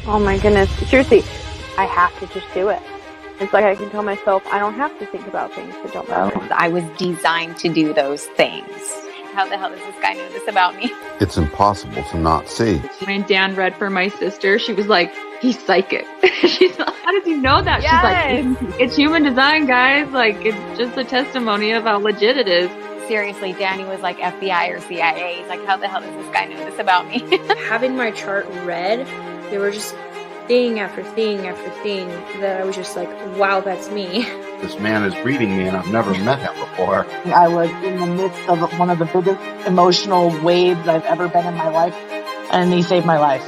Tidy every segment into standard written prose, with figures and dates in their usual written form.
Oh my goodness. Seriously, I have to just do it. It's like I can tell myself I don't have to think about things that don't matter. I was designed to do those things. How the hell does this guy know this about me? It's impossible to not see. When Dan read for my sister, she was like, he's psychic. She's like, how did you know that? Yes. She's like, it's human design, guys. Like, it's just a testimony of how legit it is. Seriously, Danny was like FBI or CIA. He's like, how the hell does this guy know this about me? Having my chart read, there were just thing after thing after thing that I was just like, wow, that's me. This man is reading me and I've never met him before. I was in the midst of one of the biggest emotional waves I've ever been in my life, and he saved my life.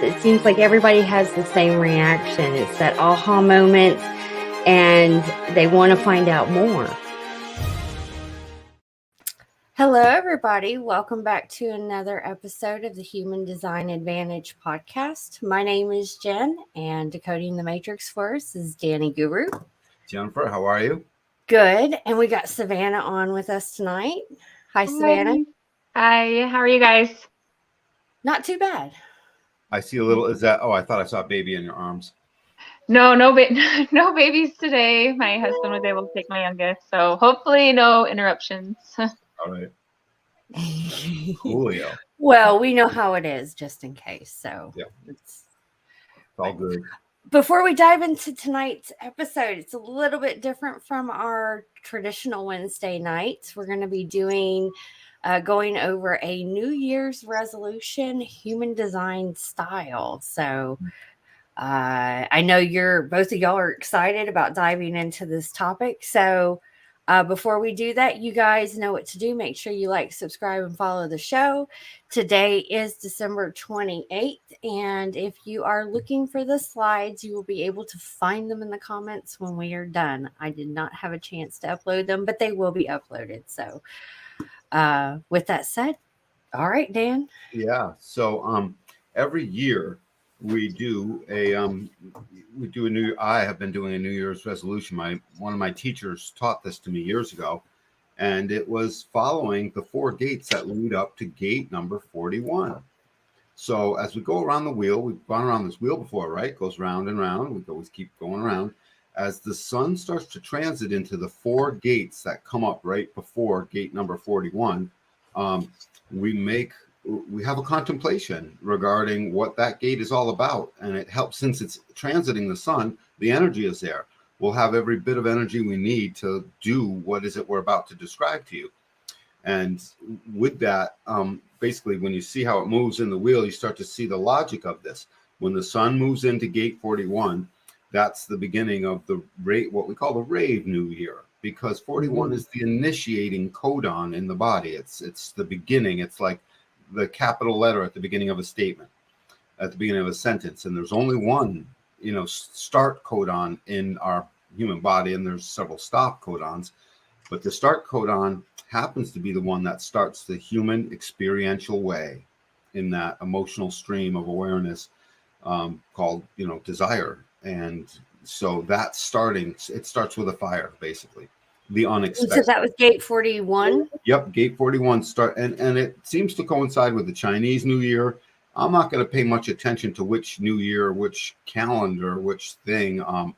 It seems like everybody has the same reaction. It's that aha moment, and they want to find out more. Hello, everybody. Welcome back to another episode of the Human Design Advantage podcast. My name is Jen, and decoding the matrix for us is Danny Guru. Jennifer, how are you? Good. And we got Savannah on with us tonight. Hi, Savannah. Hi, how are you guys? Not too bad. I see a little, I thought I saw a baby in your arms. No babies today. My husband was able to take my youngest, so hopefully no interruptions. All right. Coolio. Well, we know how it is just in case. So Yeah. It's all good. Before we dive into tonight's episode, it's a little bit different from our traditional Wednesday nights. We're going to be going over a New Year's resolution, human design style. So I know both of y'all are excited about diving into this topic. So before we do that, you guys know what to do. Make sure you like, subscribe, and follow the show. Today is December 28th, and if you are looking for the slides, you will be able to find them in the comments when we are done. I did not have a chance to upload them, but they will be uploaded. So with that said, all right, Dan. Yeah. So every year we do I have been doing a New Year's resolution. One of my teachers taught this to me years ago, and it was following the 4 gates that lead up to gate number 41. So as we go around the wheel, we've gone around this wheel before, right? It goes round and round. We always keep going around. As the sun starts to transit into the 4 gates that come up right before gate number 41, we have a contemplation regarding what that gate is all about. And it helps, since it's transiting the sun, the energy is there. We'll have every bit of energy we need to do what is it we're about to describe to you. And with that, basically, when you see how it moves in the wheel, you start to see the logic of this. When the sun moves into gate 41, that's the beginning of what we call the rave new year, because 41 is the initiating codon in the body. It's the beginning. It's like the capital letter at the beginning of a statement, at the beginning of a sentence. And there's only one, start codon in our human body, and there's several stop codons. But the start codon happens to be the one that starts the human experiential way in that emotional stream of awareness called, desire. And so it starts with a fire, basically. The unexpected. So that was gate 41? Yep, gate 41 and it seems to coincide with the Chinese New Year. I'm not going to pay much attention to which New Year, which calendar, which thing. I'm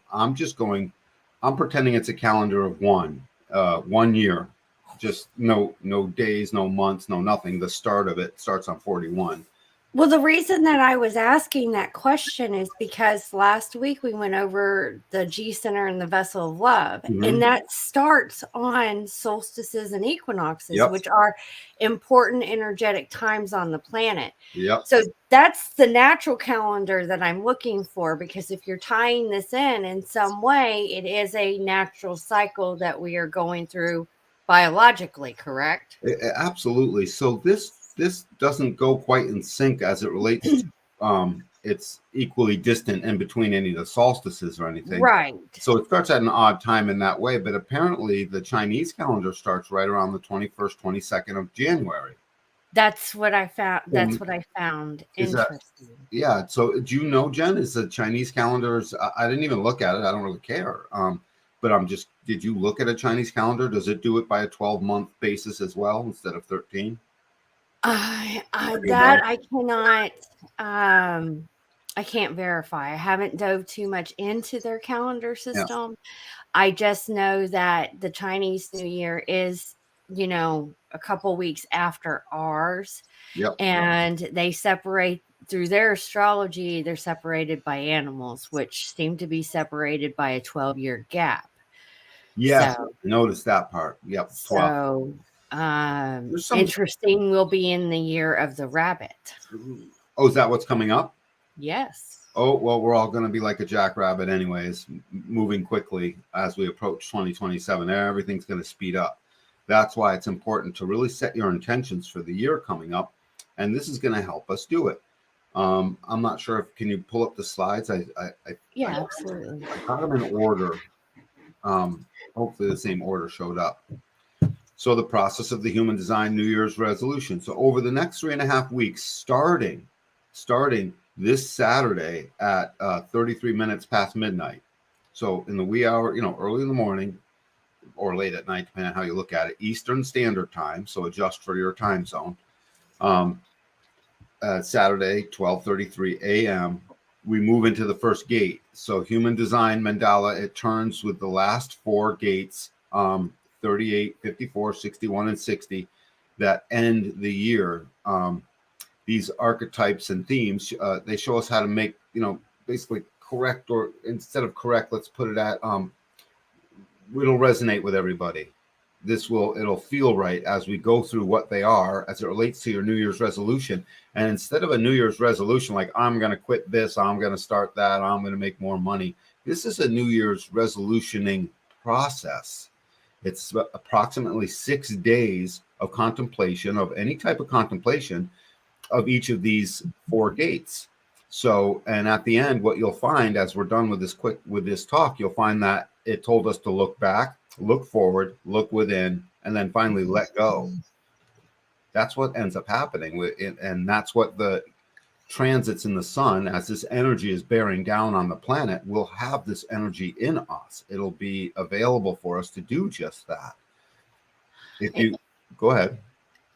pretending it's a calendar of 1 year. Just no days, no months, no nothing. The start of it starts on 41. Well, the reason that I was asking that question is because last week we went over the G Center and the Vessel of Love, and that starts on solstices and equinoxes, which are important energetic times on the planet. Yep. So that's the natural calendar that I'm looking for, because if you're tying this in some way, it is a natural cycle that we are going through biologically, correct? Absolutely. So this doesn't go quite in sync as it relates to it's equally distant in between any of the solstices or anything. Right. So it starts at an odd time in that way, but apparently the Chinese calendar starts right around the 21st, 22nd of January. That's what I found. That's what I found interesting. Yeah. So do you know, Jen, is the Chinese calendar, I didn't even look at it. I don't really care. But did you look at a Chinese calendar? Does it do it by a 12-month basis as well instead of 13? I cannot. I can't verify. I haven't dove too much into their calendar Yeah. system. I just know that the Chinese New Year is, a couple weeks after ours, Yep. and they separate through their astrology. They're separated by animals, which seem to be separated by a 12-year gap. Yes. So, Notice that part. Yep. 12. so There's some. interesting. Will be in the year of the rabbit. Oh, is that what's coming up? Yes. Oh, well, we're all going to be like a jackrabbit anyways, moving quickly as we approach 2027. Everything's going to speed up. That's why it's important to really set your intentions for the year coming up. And this is going to help us do it. I'm not sure if, can you pull up the slides? Yeah, absolutely. I got them in order. Hopefully the same order showed up. So the process of the human design New Year's resolution. So over the next 3.5 weeks, starting this Saturday at 33 minutes past midnight. So in the wee hour, early in the morning or late at night, depending on how you look at it, Eastern Standard Time. So adjust for your time zone. Saturday, 12:33 a.m. We move into the first gate. So human design mandala, it turns with the last 4 gates, 38, 54, 61, and 60 that end the year. These archetypes and themes, they show us how to make, basically correct, or instead of correct, let's put it at, it'll resonate with everybody. It'll feel right as we go through what they are as it relates to your New Year's resolution. And instead of a New Year's resolution, like I'm going to quit this, I'm going to start that, I'm going to make more money. This is a New Year's resolutioning process. It's approximately 6 days of contemplation, of any type of contemplation, of each of these 4 gates. So, and at the end, what you'll find as we're done with this talk, you'll find that it told us to look back, look forward, look within, and then finally let go. That's what ends up happening and that's what the transits in the sun, as this energy is bearing down on the planet, will have this energy in us. It'll be available for us to do just that. If you go ahead.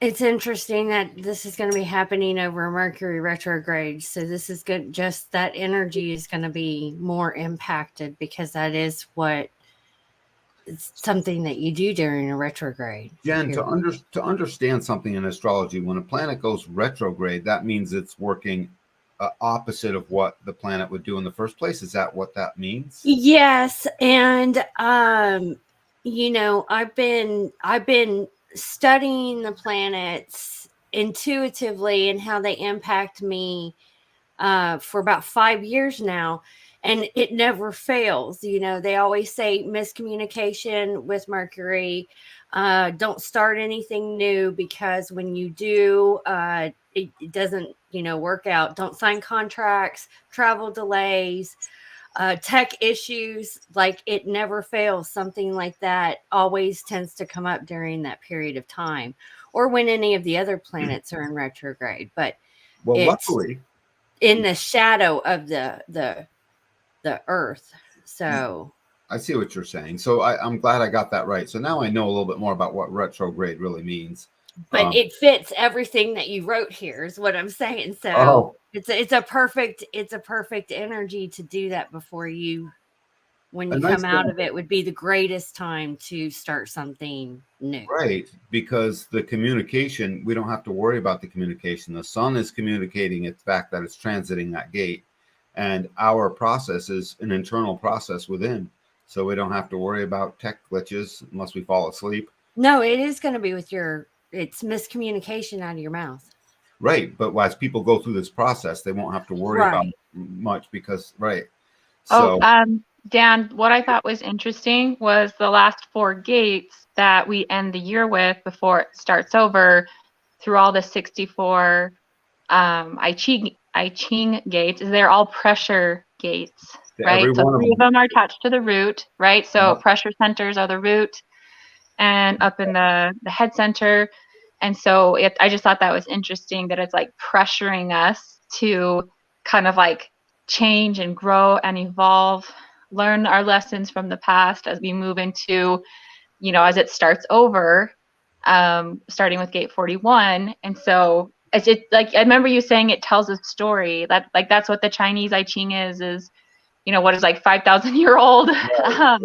It's interesting that this is going to be happening over Mercury retrograde. So this is good. Just that energy is going to be more impacted because that is it's something that you do during a retrograde. Jen, to understand something in astrology, when a planet goes retrograde, that means it's working opposite of what the planet would do in the first place. Is that what that means? Yes, and I've been studying the planets intuitively and how they impact me for about 5 years now, and it never fails. They always say miscommunication with Mercury. Don't start anything new because when you do, it doesn't work out. Don't sign contracts, travel delays, tech issues. Like, it never fails. Something like that always tends to come up during that period of time, or when any of the other planets are in retrograde. But luckily, in the shadow of the Earth. So I see what you're saying. So I'm glad I got that right. So now I know a little bit more about what retrograde really means. But it fits everything that you wrote here, is what I'm saying. So it's a perfect energy to do that before when you come out of it, would be the greatest time to start something new. Right, because the communication, we don't have to worry about the communication. The sun is communicating the fact that it's transiting that gate, and our process is an internal process within. So we don't have to worry about tech glitches unless we fall asleep. No, it is going to be it's miscommunication out of your mouth. Right, but as people go through this process, they won't have to worry about much because, So, Dan, what I thought was interesting was the last 4 gates that we end the year with before it starts over through all the 64 I Ching gates. They're all pressure gates, right? So 3 of them are attached to the root, right? So pressure centers are the root and up in the head center. And so I just thought that was interesting that it's like pressuring us to kind of like change and grow and evolve, learn our lessons from the past as we move into, as it starts over, starting with gate 41. And so it's just like, I remember you saying it tells a story. That like that's what the Chinese I Ching is, you know, what is like 5,000 year old, Right.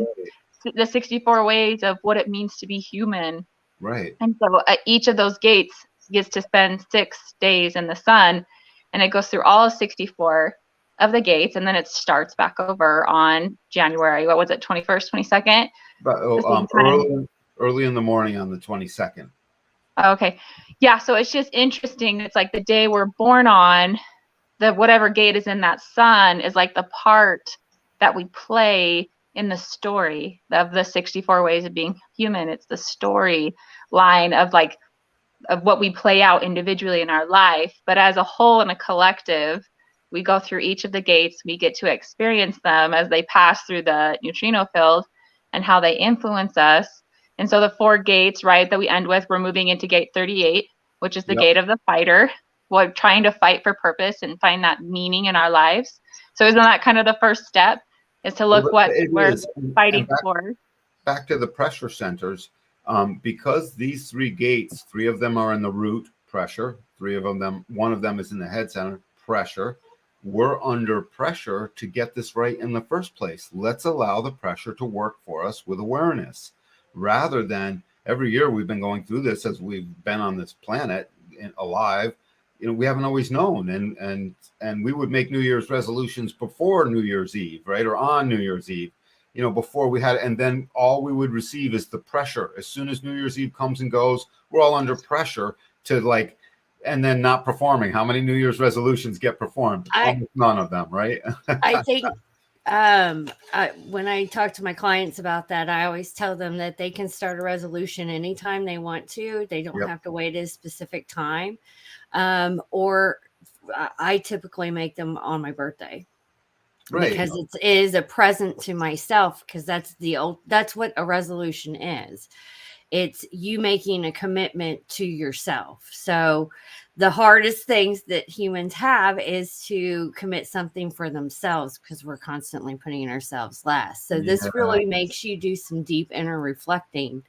the 64 ways of what it means to be human. Right. And so each of those gates gets to spend 6 days in the sun, and it goes through all 64 of the gates, and then it starts back over on January, what was it, 21st, 22nd? But early in the morning on the 22nd. Okay. Yeah, so it's just interesting. It's like the day we're born on, the whatever gate is in that sun is like the part that we play in the story of the 64 ways of being human. It's the story line of like of what we play out individually in our life, but as a whole and a collective, we go through each of the gates, we get to experience them as they pass through the neutrino field and how they influence us. And so the 4 gates, right, that we end with, we're moving into gate 38, which is the gate of the fighter. We're trying to fight for purpose and find that meaning in our lives. So isn't that kind of the first step, is to look what we're fighting for? Back to the pressure centers, because these 3 gates, 3 of them are in the root, pressure, 3 of them, 1 of them is in the head center, pressure. We're under pressure to get this right in the first place. Let's allow the pressure to work for us with awareness, rather than every year we've been going through this as we've been on this planet alive. You know, we haven't always known, and we would make New Year's resolutions before New Year's Eve, right, or on New Year's Eve, you know, before we had, and then all we would receive is the pressure. As soon as New Year's Eve comes and goes, we're all under pressure to like, and then not performing. How many New Year's resolutions get performed? Almost none of them, right? I think when I talk to my clients about that, I always tell them that they can start a resolution anytime they want to. They don't have to wait a specific time. Or I typically make them on my birthday. Right. Because it is a present to myself, because that's what a resolution is. It's you making a commitment to yourself. So the hardest things that humans have is to commit something for themselves, because we're constantly putting ourselves last. So this really makes you do some deep inner reflecting,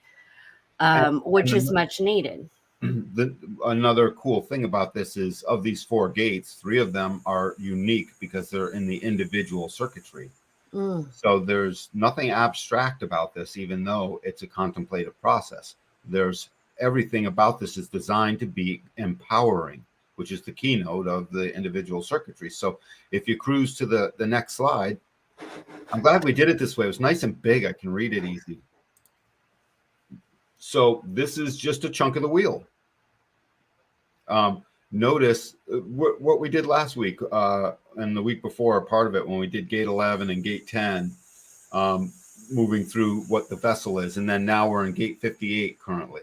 which is much needed. Another cool thing about this is, of these 4 gates, 3 of them are unique because they're in the individual circuitry. So there's nothing abstract about this, even though it's a contemplative process. There's everything about this is designed to be empowering, which is the keynote of the individual circuitry. So if you cruise to the next slide, I'm glad we did it this way. It was nice and big. I can read it easy. So this is just a chunk of the wheel. Notice what we did last week and the week before, part of it, when we did gate 11 and gate 10, moving through what the vessel is. And then now we're in gate 58 currently.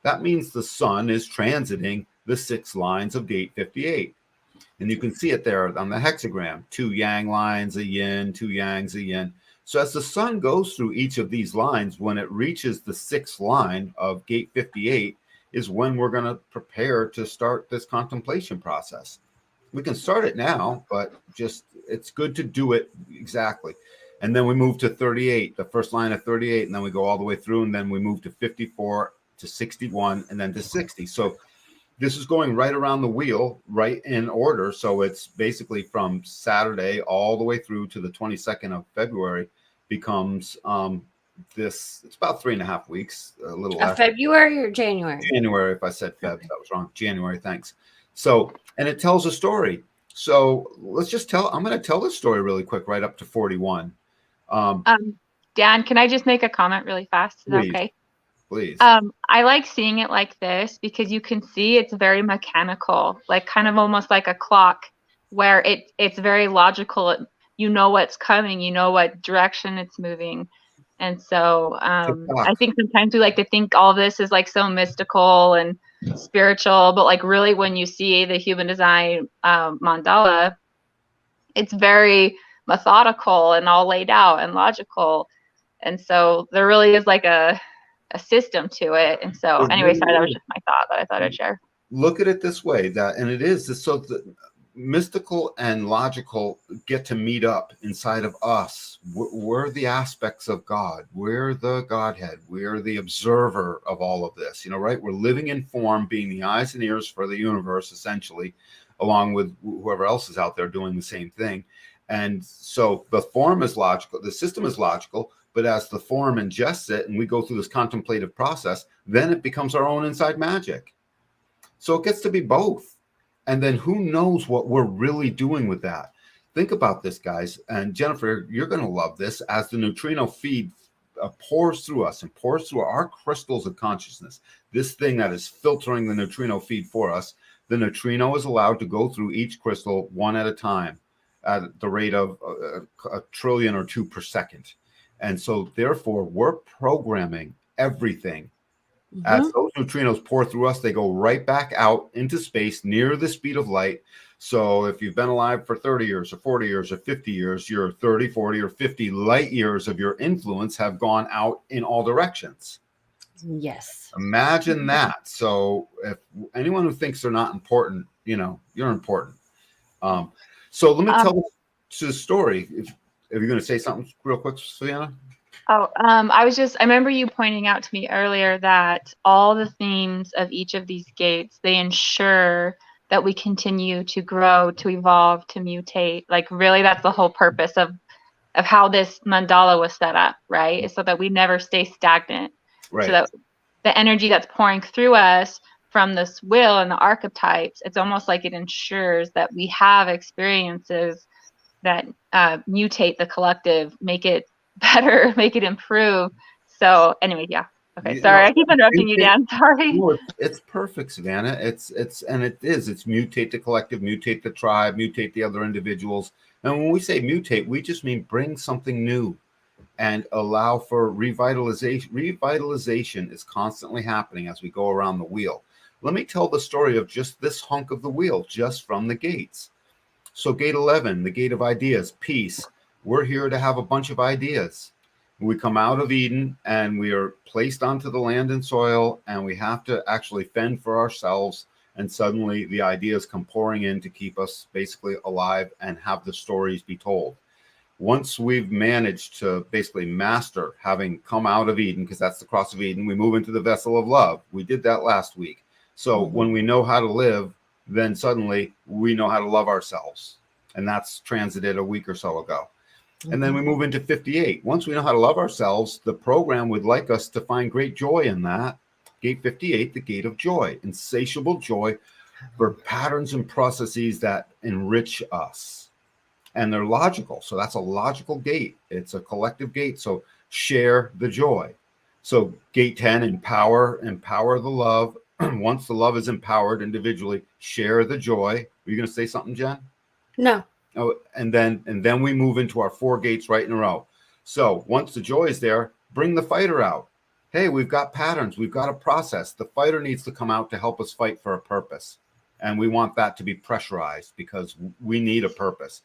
That means the sun is transiting the 6 lines of gate 58. And you can see it there on the hexagram, 2 yang lines, a yin, 2 yangs, a yin. So as the sun goes through each of these lines, when it reaches the 6th line of gate 58 is when we're going to prepare to start this contemplation process. We can start it now, but just it's good to do it exactly. And then we move to 38, the first line of 38, and then we go all the way through, and then we move to 54 to 61 and then to 60. So this is going right around the wheel, right in order. So it's basically from Saturday all the way through to the 22nd of February becomes it's about 3.5 weeks, a little less. February or January? January, if I said Feb, that was wrong. January, thanks. So, and it tells a story. So let's just I'm going to tell this story really quick, right up to 41. Dan, can I just make a comment really fast? Is that okay? Please. I like seeing it like this because you can see it's very mechanical, like kind of almost like a clock, where it's very logical. You know what's coming, you know what direction it's moving. And so I think sometimes we like to think all this is like so mystical and spiritual, but like really when you see the human design mandala, it's very methodical and all laid out and logical. And so there really is like a system to it. And so anyway, sorry, that was just my thought that I thought I'd share. Look at it this way, and it is so mystical and logical get to meet up inside of us. We're the aspects of God. We're the Godhead. We're the observer of all of this, right? We're living in form, being the eyes and ears for the universe, essentially, along with whoever else is out there doing the same thing. And so the form is logical, the system is logical, but as the form ingests it and we go through this contemplative process, then it becomes our own inside magic. So it gets to be both. And then who knows what we're really doing with that? Think about this, guys. And Jennifer, you're going to love this. As the neutrino feed pours through us and pours through our crystals of consciousness, this thing that is filtering the neutrino feed for us, the neutrino is allowed to go through each crystal one at a time at the rate of a trillion or two per second. And so therefore, we're programming everything. As those neutrinos pour through us, they go right back out into space near the speed of light. So if you've been alive for 30 years or 40 years or 50 years, your 30, 40, or 50 light years of your influence have gone out in all directions. Yes. Imagine that. So if anyone who thinks they're not important, you're important. So let me tell the story. If you're going to say something real quick, Savannah. I remember you pointing out to me earlier that all the themes of each of these gates, they ensure that we continue to grow, to evolve, to mutate. Like really, that's the whole purpose of how this mandala was set up, right? Is so that we never stay stagnant. Right. So that the energy that's pouring through us from this will and the archetypes, it's almost like it ensures that we have experiences that mutate the collective, make it better, make it improve. So anyway, yeah. Okay, sorry, I keep interrupting you, Dan. Sorry. No, it's perfect, Savannah. It's mutate the collective, mutate the tribe, mutate the other individuals. And when we say mutate, we just mean bring something new and allow for revitalization. Revitalization is constantly happening as we go around the wheel. Let me tell the story of just this hunk of the wheel, just from the gates. So gate 11, the gate of ideas, peace. We're here to have a bunch of ideas. We come out of Eden and we are placed onto the land and soil, and we have to actually fend for ourselves. And suddenly the ideas come pouring in to keep us basically alive and have the stories be told. Once we've managed to basically master having come out of Eden, because that's the cross of Eden, we move into the vessel of love. We did that last week. So when we know how to live, then suddenly we know how to love ourselves. And that's transited a week or so ago. And then we move into 58. Once we know how to love ourselves, the program would like us to find great joy in that. Gate 58, the gate of joy, insatiable joy for patterns and processes that enrich us. And they're logical. So that's a logical gate. It's a collective gate. So share the joy. So gate 10, empower the love. Once the love is empowered individually, share the joy. Are you going to say something, Jen? No. Oh, and then we move into our 4 gates right in a row. So once the joy is there, bring the fighter out. Hey, we've got patterns. We've got a process. The fighter needs to come out to help us fight for a purpose. And we want that to be pressurized because we need a purpose.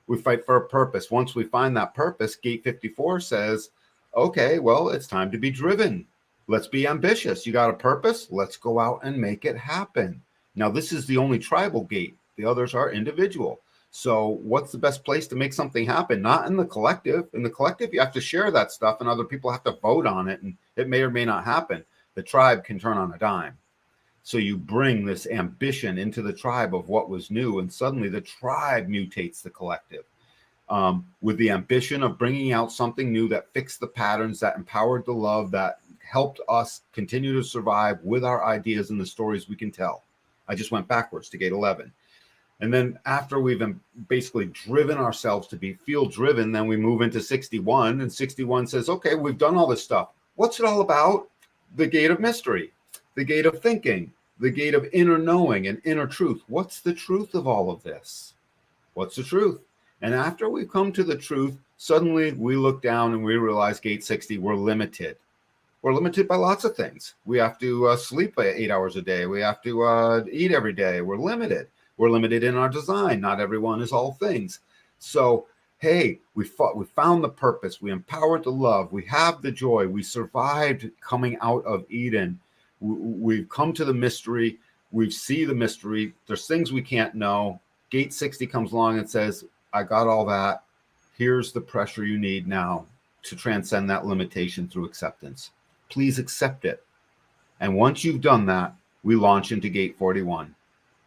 We fight for a purpose. Once we find that purpose, gate 54 says, okay, well, it's time to be driven. Let's be ambitious. You got a purpose? Let's go out and make it happen. Now, this is the only tribal gate. The others are individual. So what's the best place to make something happen? Not in the collective. In the collective, you have to share that stuff and other people have to vote on it, and it may or may not happen. The tribe can turn on a dime. So you bring this ambition into the tribe of what was new, and suddenly the tribe mutates the collective with the ambition of bringing out something new that fixed the patterns, that empowered the love, that helped us continue to survive with our ideas and the stories we can tell. I just went backwards to gate 11. And then after we've basically driven ourselves to be field driven, then we move into 61. And 61 says, okay, we've done all this stuff. What's it all about? The gate of mystery, the gate of thinking, the gate of inner knowing and inner truth. What's the truth of all of this? What's the truth? And after we come to the truth, suddenly we look down and we realize gate 60, we're limited. We're limited by lots of things. We have to sleep 8 hours a day. We have to eat every day. We're limited. We're limited in our design. Not everyone is all things. So, hey, we found the purpose. We empowered the love. We have the joy. We survived coming out of Eden. We've come to the mystery. We see the mystery. There's things we can't know. gate 60 comes along and says, I got all that. Here's the pressure you need now to transcend that limitation through acceptance. Please accept it. And once you've done that, we launch into gate 41.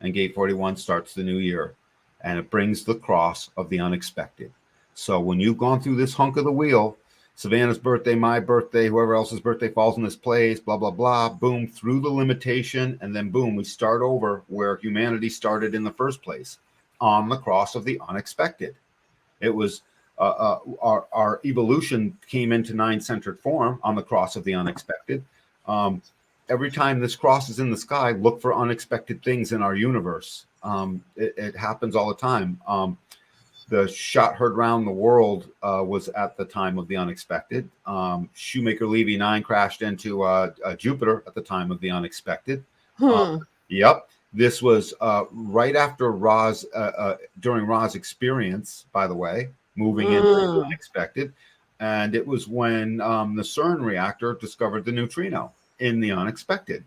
And gate 41 starts the new year. And it brings the cross of the unexpected. So when you've gone through this hunk of the wheel, Savannah's birthday, my birthday, whoever else's birthday falls in this place, blah, blah, blah, boom, through the limitation, and then boom, we start over where humanity started in the first place, on the cross of the unexpected. It was our evolution came into nine-centered form on the cross of the unexpected. Every time this cross is in the sky, look for unexpected things in our universe. It happens all the time. The shot heard round the world was at the time of the unexpected. Shoemaker Levy 9 crashed into Jupiter at the time of the unexpected. Yep. This was right after Ra's, during Ra's experience, by the way, moving into the unexpected. And it was when the CERN reactor discovered the neutrino in the unexpected.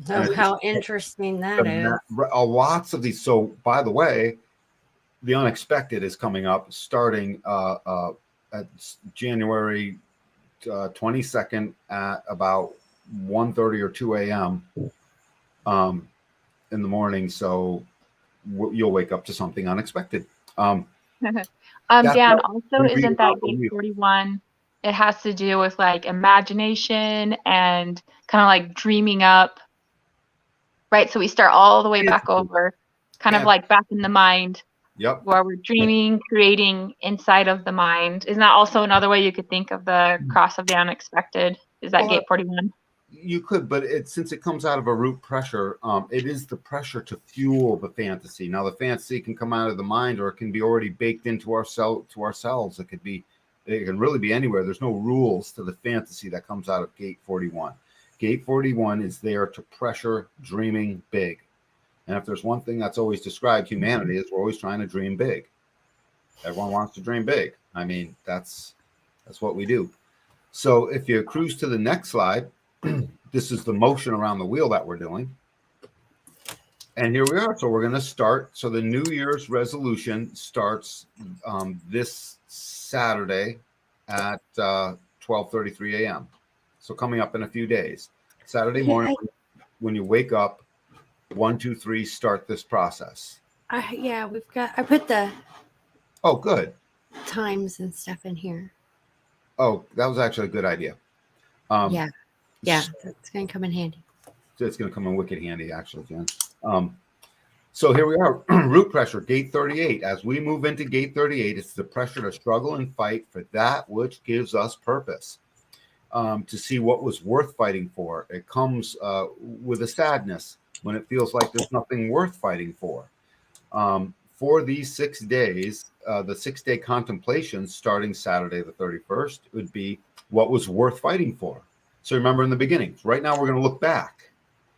Oh, how interesting that is. Lots of these. So, by the way, the unexpected is coming up starting at January 22nd at about 1:30 or 2 a.m. In the morning. So you'll wake up to something unexpected. Dan, also isn't that gate 41? It has to do with like imagination and kind of like dreaming up, right? So we start all the way back over, kind of like back in the mind. Yep. Where we're dreaming, creating inside of the mind. Isn't that also another way you could think of the cross of the unexpected? Is that gate 41? You could, but since it comes out of a root pressure, it is the pressure to fuel the fantasy. Now, the fantasy can come out of the mind, or it can be already baked into ourselves. It can really be anywhere. There's no rules to the fantasy that comes out of gate 41. Gate 41 is there to pressure dreaming big. And if there's one thing that's always described humanity, is we're always trying to dream big. Everyone wants to dream big. I mean, that's what we do. So if you cruise to the next slide, this is the motion around the wheel that we're doing. And here we are. So we're going to start. So the New Year's resolution starts this Saturday at 12:33 a.m. So coming up in a few days. Saturday morning, when you wake up, 1, 2, 3, start this process. I put the good times and stuff in here. Oh, that was actually a good idea. Yeah, it's going to come in handy. It's going to come in wicked handy, actually, Jen. So here we are, root pressure, gate 38. As we move into gate 38, it's the pressure to struggle and fight for that which gives us purpose. To see what was worth fighting for. It comes with a sadness when it feels like there's nothing worth fighting for. For these 6 days, the 6-day contemplation starting Saturday the 31st would be what was worth fighting for. So remember in the beginning, right now we're going to look back.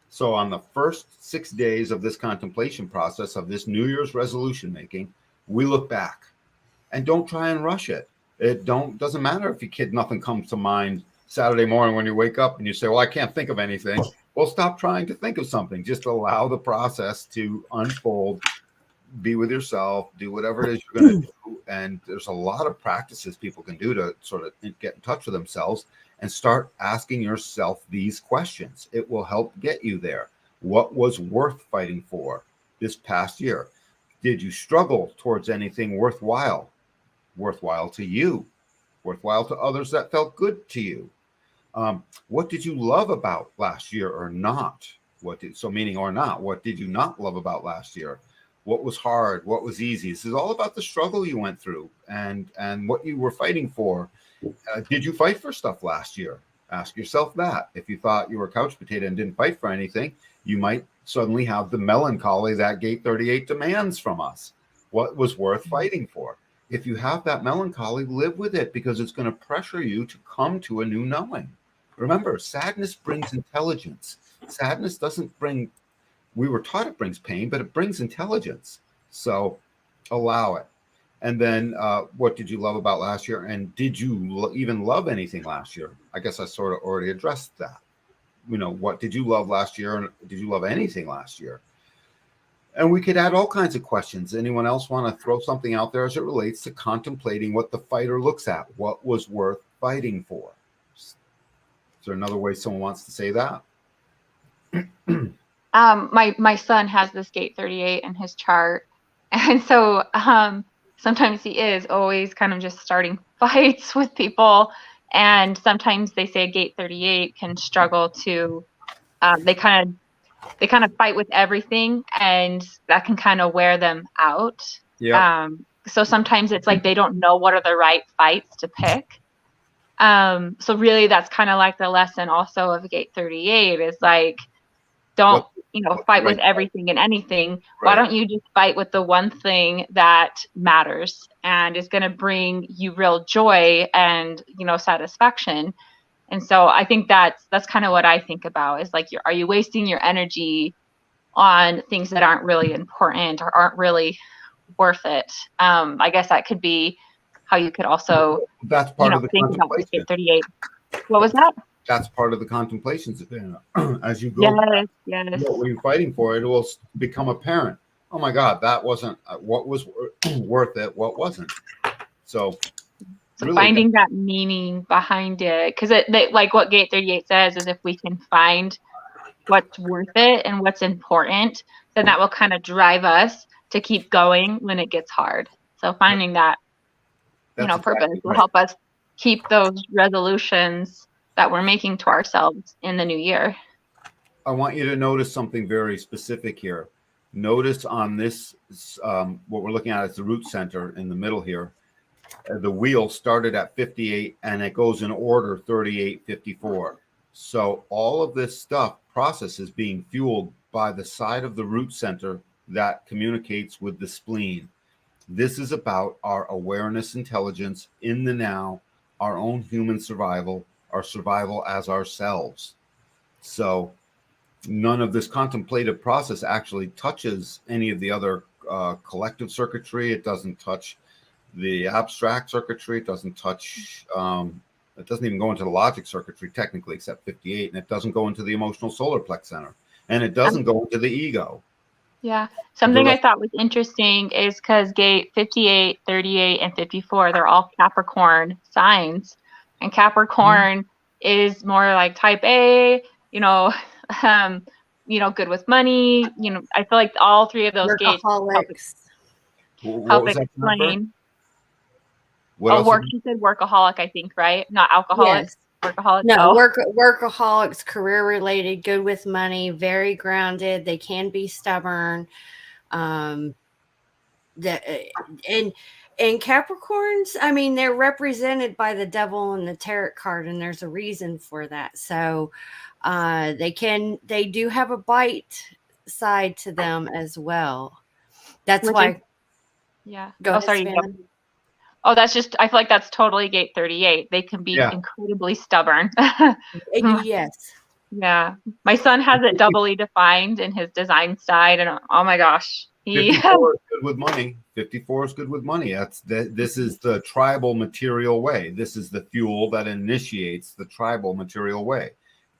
So on the first 6 days of this contemplation process of this New Year's resolution making, we look back and don't try and rush it. Doesn't matter if nothing comes to mind Saturday morning when you wake up and you say, well, I can't think of anything. Well, stop trying to think of something. Just allow the process to unfold. Be with yourself. Do whatever it is you're going to do. And there's a lot of practices people can do to sort of get in touch with themselves and start asking yourself these questions. It will help get you there. What was worth fighting for this past year? Did you struggle towards anything worthwhile? Worthwhile to you? Worthwhile to others that felt good to you? What did you love about last year or not? What did you not love about last year? What was hard? What was easy? This is all about the struggle you went through and what you were fighting for. Did you fight for stuff last year? Ask yourself that. If you thought you were a couch potato and didn't fight for anything, you might suddenly have the melancholy that gate 38 demands from us. What was worth fighting for? If you have that melancholy, live with it, because it's going to pressure you to come to a new knowing. Remember, sadness brings intelligence. Sadness doesn't bring, we were taught it brings pain, but it brings intelligence. So allow it. And then what did you love about last year? And did you even love anything last year? I guess I sort of already addressed that. What did you love last year? And did you love anything last year? And we could add all kinds of questions. Anyone else want to throw something out there as it relates to contemplating what the fighter looks at? What was worth fighting for? Is there another way someone wants to say that? My son has this gate 38 in his chart, and so sometimes he is always kind of just starting fights with people, and sometimes they say gate 38 can struggle to they kind of fight with everything, and that can kind of wear them out. Yeah. So sometimes it's like they don't know what are the right fights to pick. So really that's kind of like the lesson also of gate 38 is like, don't fight with everything and anything. Right. Why don't you just fight with the one thing that matters and is going to bring you real joy and satisfaction? And so I think that's kind of what I think about is like, are you wasting your energy on things that aren't really important or aren't really worth it? I guess that could be how you could also that's part of the think about gate 38. What was that? That's part of the contemplations. As you go, yes. What were you fighting for? It will become apparent. Oh my God, that wasn't what was worth it. What wasn't? So really, finding that meaning behind it, because like what gate 38 says is if we can find what's worth it and what's important, then that will kind of drive us to keep going when it gets hard. So finding that purpose will help us keep those resolutions that we're making to ourselves in the new year. I want you to notice something very specific here. Notice on this, what we're looking at is the root center in the middle here. The wheel started at 58 and it goes in order 38, 54. So all of this process is being fueled by the side of the root center that communicates with the spleen. This is about our awareness, intelligence in the now, our own human survival, our survival as ourselves. So none of this contemplative process actually touches any of the other collective circuitry. It doesn't touch the abstract circuitry. It doesn't touch, it doesn't even go into the logic circuitry technically, except 58. And it doesn't go into the emotional solar plex center. And it doesn't go into the ego. Yeah. Something I thought was interesting is because gate 58, 38, and 54, they're all Capricorn signs. And Capricorn is more like type A, good with money. I feel like all three of those gates help explain. You said workaholic, I think, right? Not alcoholic. Yes. Workaholic. No, workaholics, career related, good with money, very grounded. They can be stubborn. And Capricorns, I mean, they're represented by the devil and the tarot card, and there's a reason for that. So they do have a bite side to them as well. That's why. Yeah. Go ahead, sorry. Oh, that's just, I feel like that's totally gate 38. They can be incredibly stubborn. Yes. Yeah. My son has it doubly defined in his design side. And oh my gosh. 54 is good with money. 54 is good with money. This is the tribal material way. This is the fuel that initiates the tribal material way.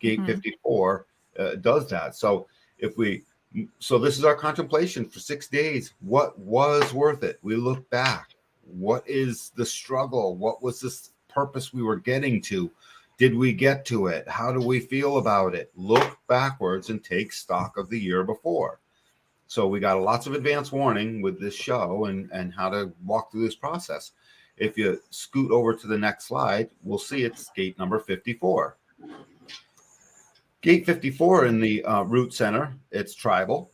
Gate 54 does that. So this is our contemplation for 6 days. What was worth it? We look back. What is the struggle? What was this purpose we were getting to? Did we get to it? How do we feel about it? Look backwards and take stock of the year before. So we got lots of advance warning with this show and how to walk through this process. If you scoot over to the next slide, we'll see it's gate number 54. Gate 54 in the root center, it's tribal,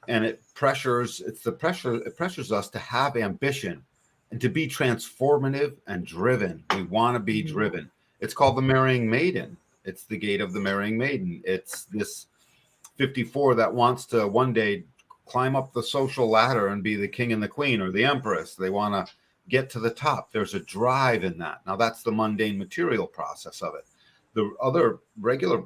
and it pressures us to have ambition and to be transformative and driven. We want to be driven. It's called the marrying maiden. It's the gate of the marrying maiden. It's this 54 that wants to one day climb up the social ladder and be the king and the queen or the empress. They want to get to the top. There's a drive in that. Now that's the mundane material process of it. The other regular,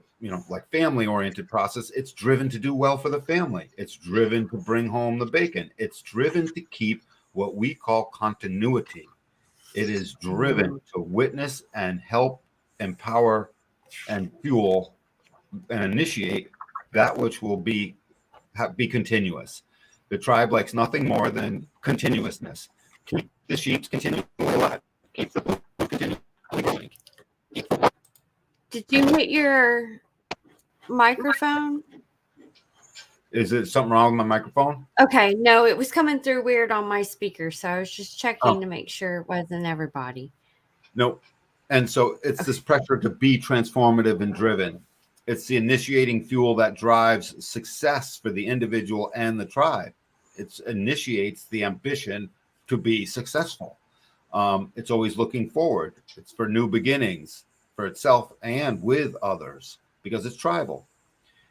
like family oriented process, it's driven to do well for the family. It's driven to bring home the bacon. It's driven to keep what we call continuity. It is driven to witness and help empower and fuel and initiate that which will be continuous. The tribe likes nothing more than continuousness. Keep the sheep continually alive. Keep the food continually growing. Did you hit your microphone? Is it something wrong with my microphone? Okay, no, it was coming through weird on my speaker, so I was just checking Oh. to make sure it wasn't everybody. Nope. And so it's this pressure to be transformative and driven. It's the initiating fuel that drives success for the individual and the tribe. It initiates the ambition to be successful. It's always looking forward. It's for new beginnings for itself and with others because it's tribal.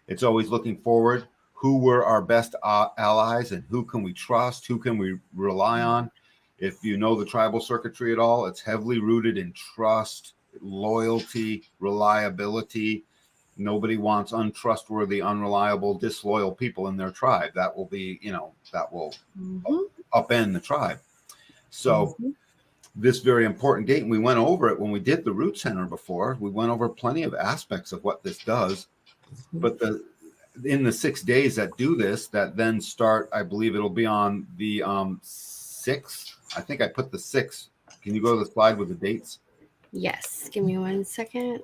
It's always looking forward. Who were our best allies and who can we trust? Who can we rely on? If you know the tribal circuitry at all, it's heavily rooted in trust, loyalty, reliability. Nobody wants untrustworthy, unreliable, disloyal people in their tribe. That will be, that will upend the tribe. So this very important gate, and we went over it when we did the root center before. We went over plenty of aspects of what this does. But in the 6 days that do this, that then start, I believe it'll be on the 6th. I think I put the 6th. Can you go to the slide with the dates? Yes, give me 1 second.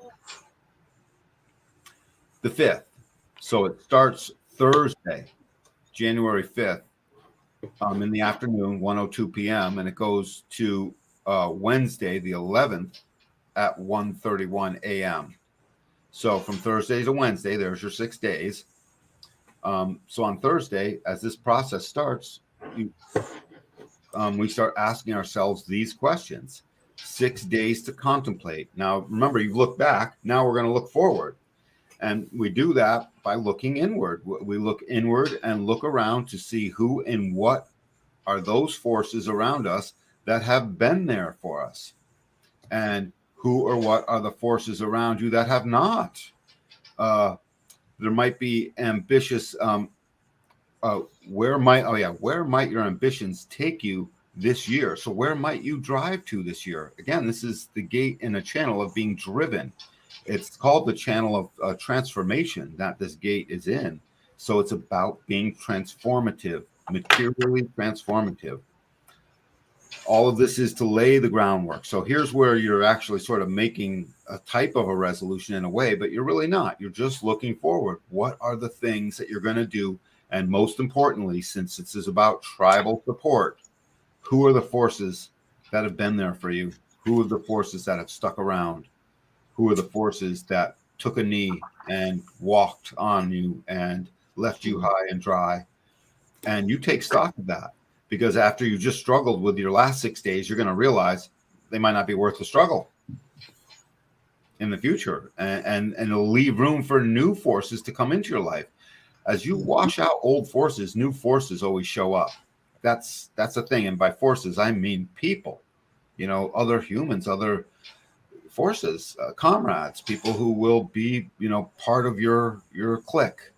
The 5th. So it starts Thursday, January 5th, in the afternoon, 1:02 p.m., and it goes to Wednesday, the 11th, at 1:31 a.m. So from Thursday to Wednesday, there's your 6 days. So on Thursday, as this process starts, we start asking ourselves these questions. 6 days to contemplate. Now, remember, you've looked back. Now we're going to look forward. And we do that by looking inward. We look inward and look around to see who and what are those forces around us that have been there for us. And who or what are the forces around you that have not. There might be ambitious, where might your ambitions take you this year? So where might you drive to this year? Again, this is the gate in a channel of being driven. It's called the channel of transformation that this gate is in. So it's about being transformative, materially transformative. All of this is to lay the groundwork. So here's where you're actually sort of making a type of a resolution in a way, but you're really not. You're just looking forward. What are the things that you're going to do? And most importantly, since this is about tribal support, who are the forces that have been there for you? Who are the forces that have stuck around? Who are the forces that took a knee and walked on you and left you high and dry? And you take stock of that, because after you just struggled with your last 6 days, you're going to realize they might not be worth the struggle in the future. And it'll leave room for new forces to come into your life. As you wash out old forces, new forces always show up. That's a thing. And by forces, I mean people, other humans, other forces, comrades, people who will be, part of your clique.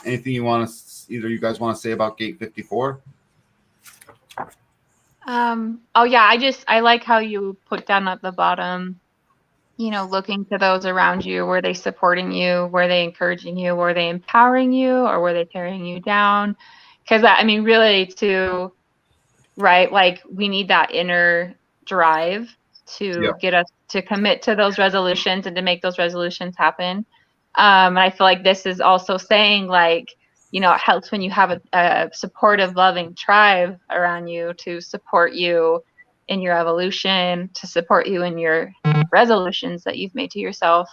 Anything either you guys want to say about Gate 54? I like how you put down at the bottom, looking to those around you. Were they supporting you? Were they encouraging you? Were they empowering you, or were they tearing you down? Because really right, like we need that inner drive to get us to commit to those resolutions and to make those resolutions happen. And I feel like this is also saying, like, it helps when you have a supportive, loving tribe around you to support you in your evolution, to support you in your resolutions that you've made to yourself.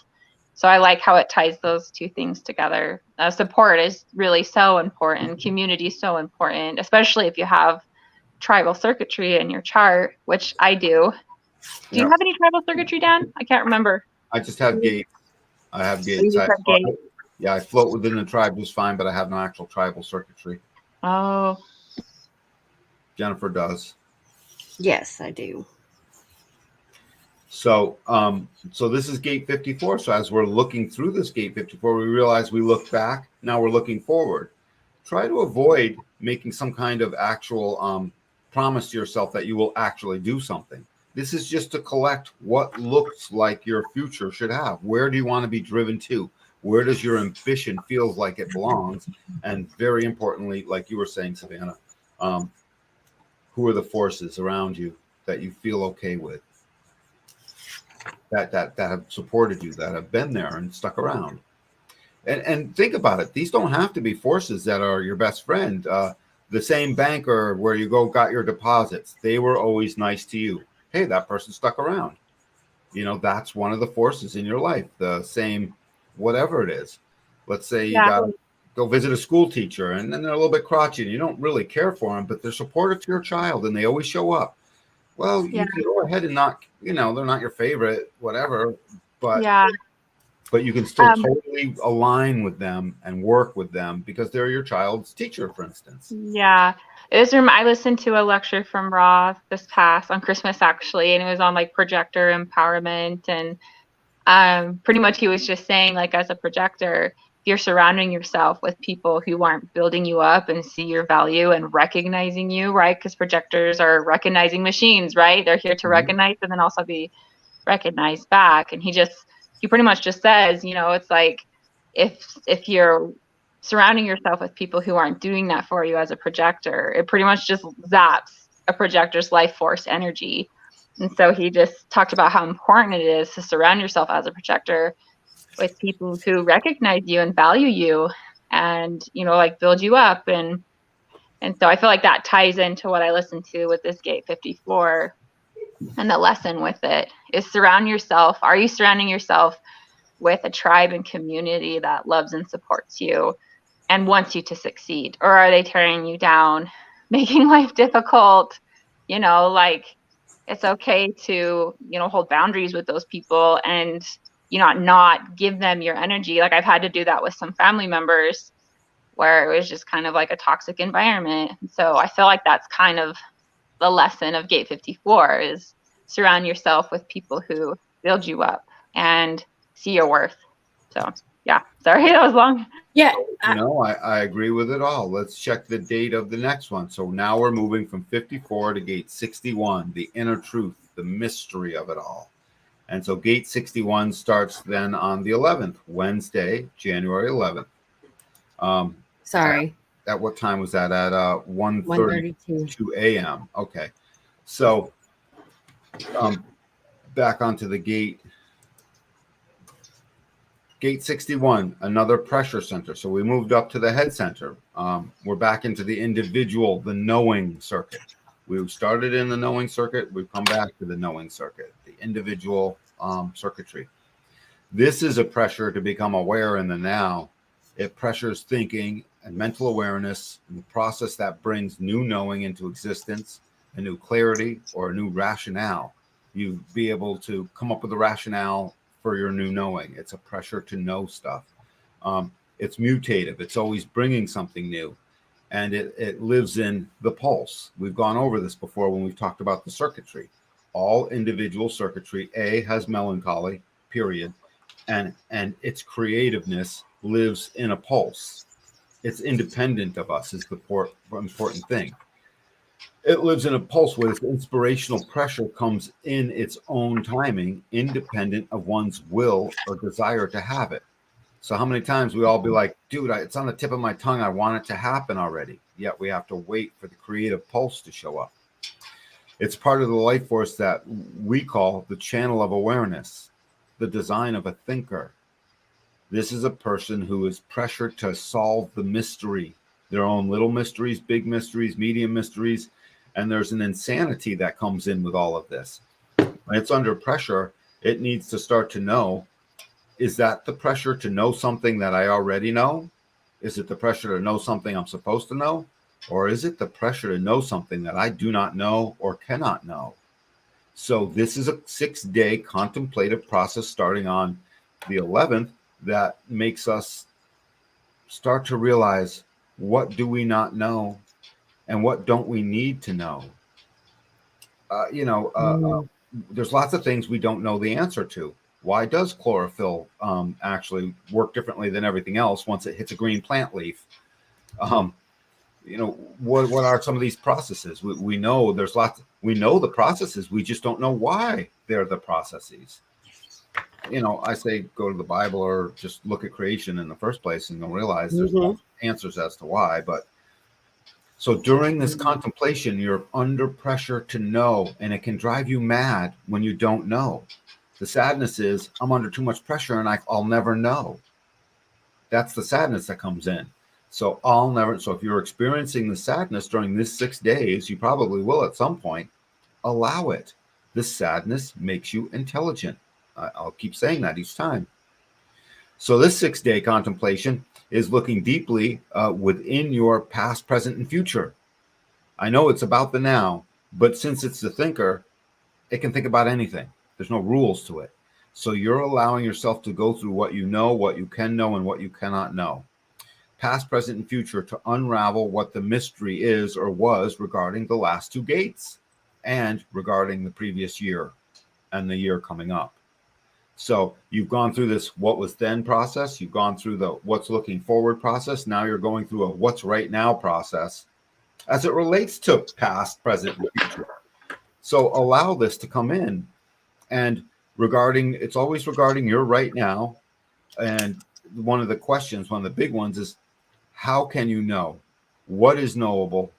So I like how it ties those two things together. Support is really so important. Community is so important, especially if you have tribal circuitry in your chart, which I do. Do you have any tribal circuitry, Dan? I can't remember. I just have gates. I have gates. I float within the tribe just fine, but I have no actual tribal circuitry. Oh. Jennifer does. Yes, I do. So this is Gate 54. So as we're looking through this Gate 54, we realize we look back. Now we're looking forward. Try to avoid making some kind of actual promise to yourself that you will actually do something. This is just to collect what looks like your future should have. Where do you want to be driven to? Where does your ambition feel like it belongs? And very importantly, like you were saying, Savannah, who are the forces around you that you feel okay with, that have supported you, that have been there and stuck around? And think about it. These don't have to be forces that are your best friend. The same banker where you got your deposits, they were always nice to you. Hey, that person stuck around. That's one of the forces in your life. The same, whatever it is. Let's say you got to go visit a school teacher, and then they're a little bit crotchety, and you don't really care for them, but they're supportive to your child, and they always show up. Well, you can go ahead and not, they're not your favorite, whatever, but you can still totally align with them and work with them because they're your child's teacher, for instance. Yeah. I listened to a lecture from Roth this past on Christmas, actually, and it was on like projector empowerment. And pretty much he was just saying, like, as a projector, if you're surrounding yourself with people who aren't building you up and see your value and recognizing you, right? Because projectors are recognizing machines, right? They're here to recognize and then also be recognized back. And he pretty much just says, it's like if you're surrounding yourself with people who aren't doing that for you as a projector, it pretty much just zaps a projector's life force energy. And so he just talked about how important it is to surround yourself as a projector with people who recognize you and value you and, like build you up. And so I feel like that ties into what I listened to with this Gate 54. And the lesson with it is surround yourself. Are you surrounding yourself with a tribe and community that loves and supports you and wants you to succeed? Or are they tearing you down, making life difficult? Like, it's okay to, hold boundaries with those people and, not give them your energy. Like, I've had to do that with some family members where it was just kind of like a toxic environment. So I feel like that's kind of the lesson of Gate 54 is surround yourself with people who build you up and see your worth. So yeah, sorry, that was long. Yeah. I agree with it all. Let's check the date of the next one. So now we're moving from 54 to Gate 61, the inner truth, the mystery of it all. And so Gate 61 starts then on the 11th, Wednesday, January 11th. Sorry. At what time was that? At 1:32 a.m. Okay. So back onto the gate. Gate 61, another pressure center. So we moved up to the head center. We're back into the individual, the knowing circuit. We started in the knowing circuit. We've come back to the knowing circuit, the individual circuitry. This is a pressure to become aware in the now. It pressures thinking and mental awareness, and the process that brings new knowing into existence, a new clarity or a new rationale. You be able to come up with a rationale for your new knowing. It's a pressure to know stuff. It's mutative. It's always bringing something new. And it lives in the pulse. We've gone over this before when we've talked about the circuitry. All individual circuitry, has melancholy, period. And its creativeness lives in a pulse. It's independent of us is the important thing. It lives in a pulse where this inspirational pressure comes in its own timing, independent of one's will or desire to have it. So how many times we all be like, dude, it's on the tip of my tongue. I want it to happen already. Yet we have to wait for the creative pulse to show up. It's part of the life force that we call the channel of awareness, the design of a thinker. This is a person who is pressured to solve the mystery, their own little mysteries, big mysteries, medium mysteries. And there's an insanity that comes in with all of this. When it's under pressure, it needs to start to know, is that the pressure to know something that I already know? Is it the pressure to know something I'm supposed to know? Or is it the pressure to know something that I do not know or cannot know? So this is a 6-day contemplative process starting on the 11th that makes us start to realize, what do we not know and what don't we need to know? There's lots of things we don't know the answer to. Why does chlorophyll actually work differently than everything else once it hits a green plant leaf? What are some of these processes? We know there's lots. We know the processes. We just don't know why they're the processes. I say go to the Bible or just look at creation in the first place, and you'll realize there's Mhm. answers as to why. But so during this contemplation, you're under pressure to know, and it can drive you mad when you don't know. The sadness is I'm under too much pressure and I'll never know. That's the sadness that comes in. So if you're experiencing the sadness during this 6 days, you probably will at some point, allow it. This sadness makes you intelligent. I'll keep saying that each time. So this 6-day contemplation is looking deeply within your past, present, and future. I know it's about the now, but since it's the thinker, it can think about anything. There's no rules to it. So you're allowing yourself to go through what you know, what you can know, and what you cannot know. Past, present, and future to unravel what the mystery is or was regarding the last 2 gates and regarding the previous year and the year coming up. So you've gone through this what was then process. You've gone through the what's looking forward process. Now you're going through a what's right now process as it relates to past, present, and future. So allow this to come in. And it's always regarding your right now. And one of the big ones is, how can you know? What is knowable?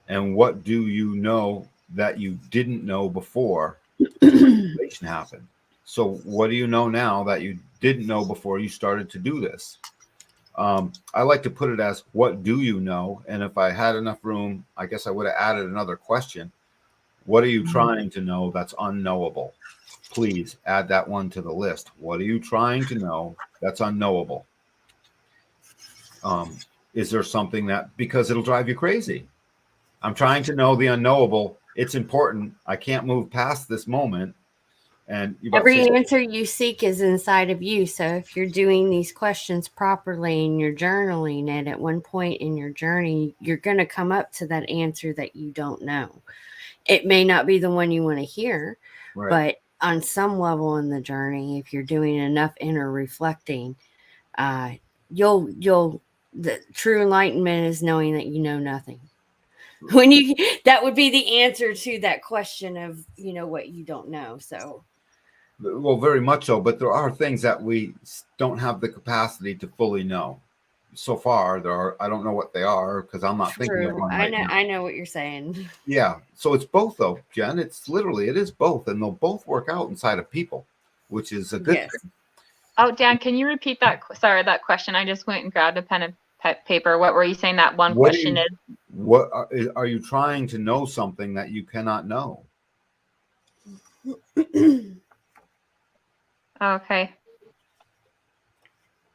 And what do you know that you didn't know before the relation happened? So what do you know now that you didn't know before you started to do this? I like to put it as, what do you know? And if I had enough room, I guess I would have added another question. What are you trying to know that's unknowable? Please add that one to the list. What are you trying to know that's unknowable? Is there something because it'll drive you crazy? I'm trying to know the unknowable. It's important. I can't move past this moment. And every answer you seek is inside of you. So if you're doing these questions properly and you're journaling it, at one point in your journey, you're going to come up to that answer that you don't know. It may not be the one you want to hear, right. But on some level in the journey, if you're doing enough inner reflecting, the true enlightenment is knowing that you know nothing. That would be the answer to that question of, what you don't know. So. Well, very much so, but there are things that we don't have the capacity to fully know. So far, I don't know what they are because I'm not thinking of one right now. I know what you're saying. Yeah, so it's both though, Jen. It is both, and they'll both work out inside of people, which is a good thing. Oh, Dan, can you repeat that? Sorry, that question. I just went and grabbed a pen and paper. What were you saying that one question is? What are you trying to know something that you cannot know? Okay.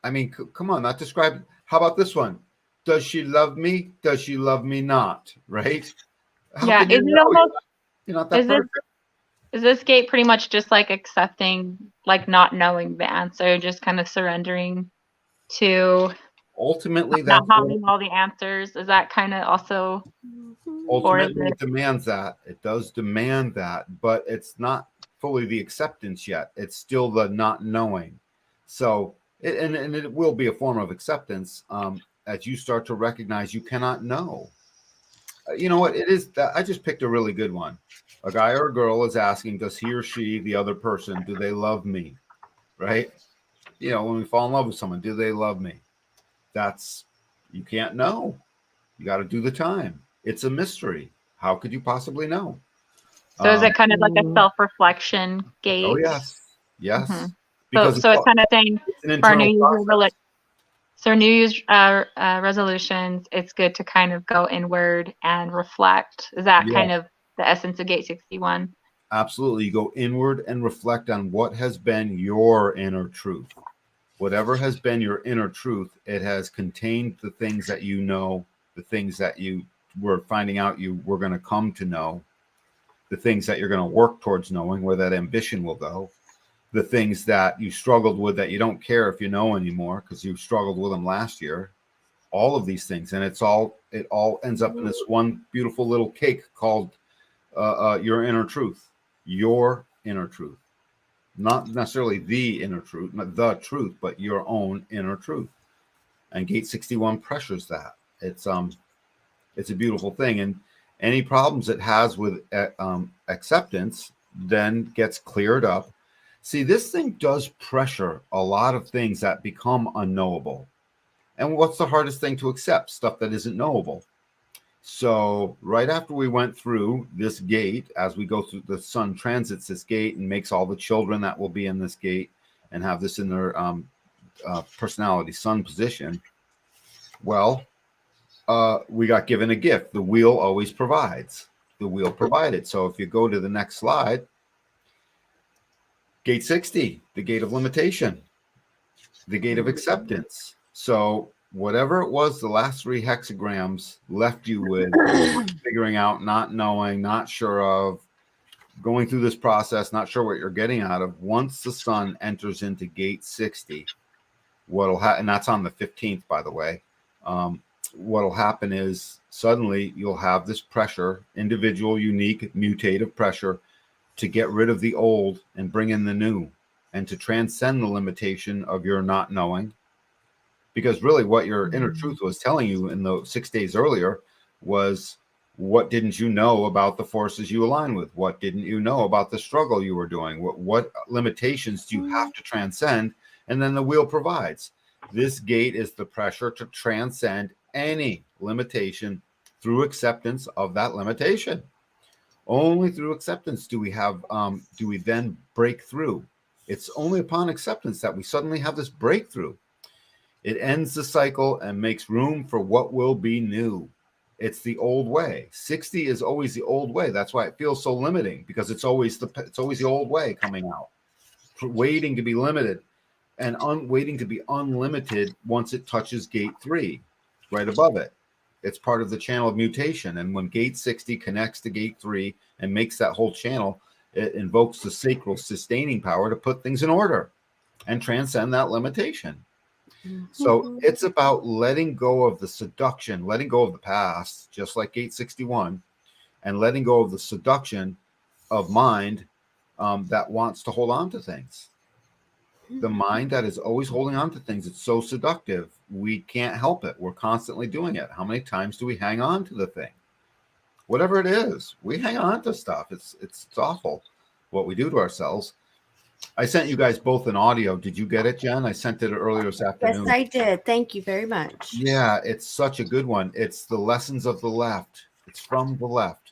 I mean, come on, not describe. How about this one? Does she love me? Does she love me not? Right? Yeah. Is it almost? You're not that perfect. Is this gate pretty much just like accepting, like not knowing the answer, just kind of surrendering to ultimately not having all the answers? Is that kind of also? Ultimately, it demands that. It does demand that, but it's not fully the acceptance yet. It's still the not knowing. So, it will be a form of acceptance as you start to recognize you cannot know. You know what? It is that I just picked a really good one. A guy or a girl is asking, does he or she, the other person, do they love me? Right? When we fall in love with someone, do they love me? You can't know. You got to do the time. It's a mystery. How could you possibly know? So is it kind of like a self-reflection gate? Oh, yes. Yes. Mm-hmm. So it's kind of saying for New Year's resolutions, it's good to kind of go inward and reflect. Is that kind of the essence of Gate 61? Absolutely. You go inward and reflect on what has been your inner truth. Whatever has been your inner truth, it has contained the things that you know, the things that you were finding out you were going to come to know, the things that you're going to work towards knowing, where that ambition will go, the things that you struggled with that you don't care if you know anymore because you struggled with them last year, all of these things. And it all ends up in this one beautiful little cake called your inner truth, not necessarily the inner truth, not the truth, but your own inner truth. And Gate 61 pressures that. It's a beautiful thing. And any problems it has with acceptance then gets cleared up. See, this thing does pressure a lot of things that become unknowable. And what's the hardest thing to accept? Stuff that isn't knowable. So right after we went through this gate, as we go through, the sun transits this gate and makes all the children that will be in this gate and have this in their personality sun position. Well, we got given a gift. The wheel always provides. The wheel provided. So if you go to the next slide, gate 60, the gate of limitation, the gate of acceptance. So whatever it was, the last 3 hexagrams left you with figuring out, not knowing, not sure of, going through this process, not sure what you're getting out of. Once the sun enters into gate 60, what'll happen, and that's on the 15th, by the way, what'll happen is suddenly you'll have this pressure, individual, unique, mutative pressure to get rid of the old and bring in the new, and to transcend the limitation of your not knowing. Because really what your inner truth was telling you in the 6 days earlier was, what didn't you know about the forces you align with? What didn't you know about the struggle you were doing? What limitations do you have to transcend? And then the wheel provides. This gate is the pressure to transcend any limitation through acceptance of that limitation. Only through acceptance do we then break through. It's only upon acceptance that we suddenly have this breakthrough. It ends the cycle and makes room for what will be new. It's the old way. 60 is always the old way. That's why it feels so limiting, because it's always the old way coming out, waiting to be limited and waiting to be unlimited once it touches gate 3, right above it. It's part of the channel of mutation. And when gate 60 connects to gate 3 and makes that whole channel, it invokes the sacral sustaining power to put things in order and transcend that limitation. So it's about letting go of the seduction, letting go of the past, just like gate 61, and letting go of the seduction of mind that wants to hold on to things. The mind that is always holding on to things, it's so seductive. We can't help it. We're constantly doing it. How many times do we hang on to the thing? Whatever it is, we hang on to stuff. It's awful what we do to ourselves. I sent you guys both an audio. Did you get it, Jen? I sent it earlier this afternoon. Yes, I did. Thank you very much. Yeah, it's such a good one. It's the lessons of the left. It's from the left.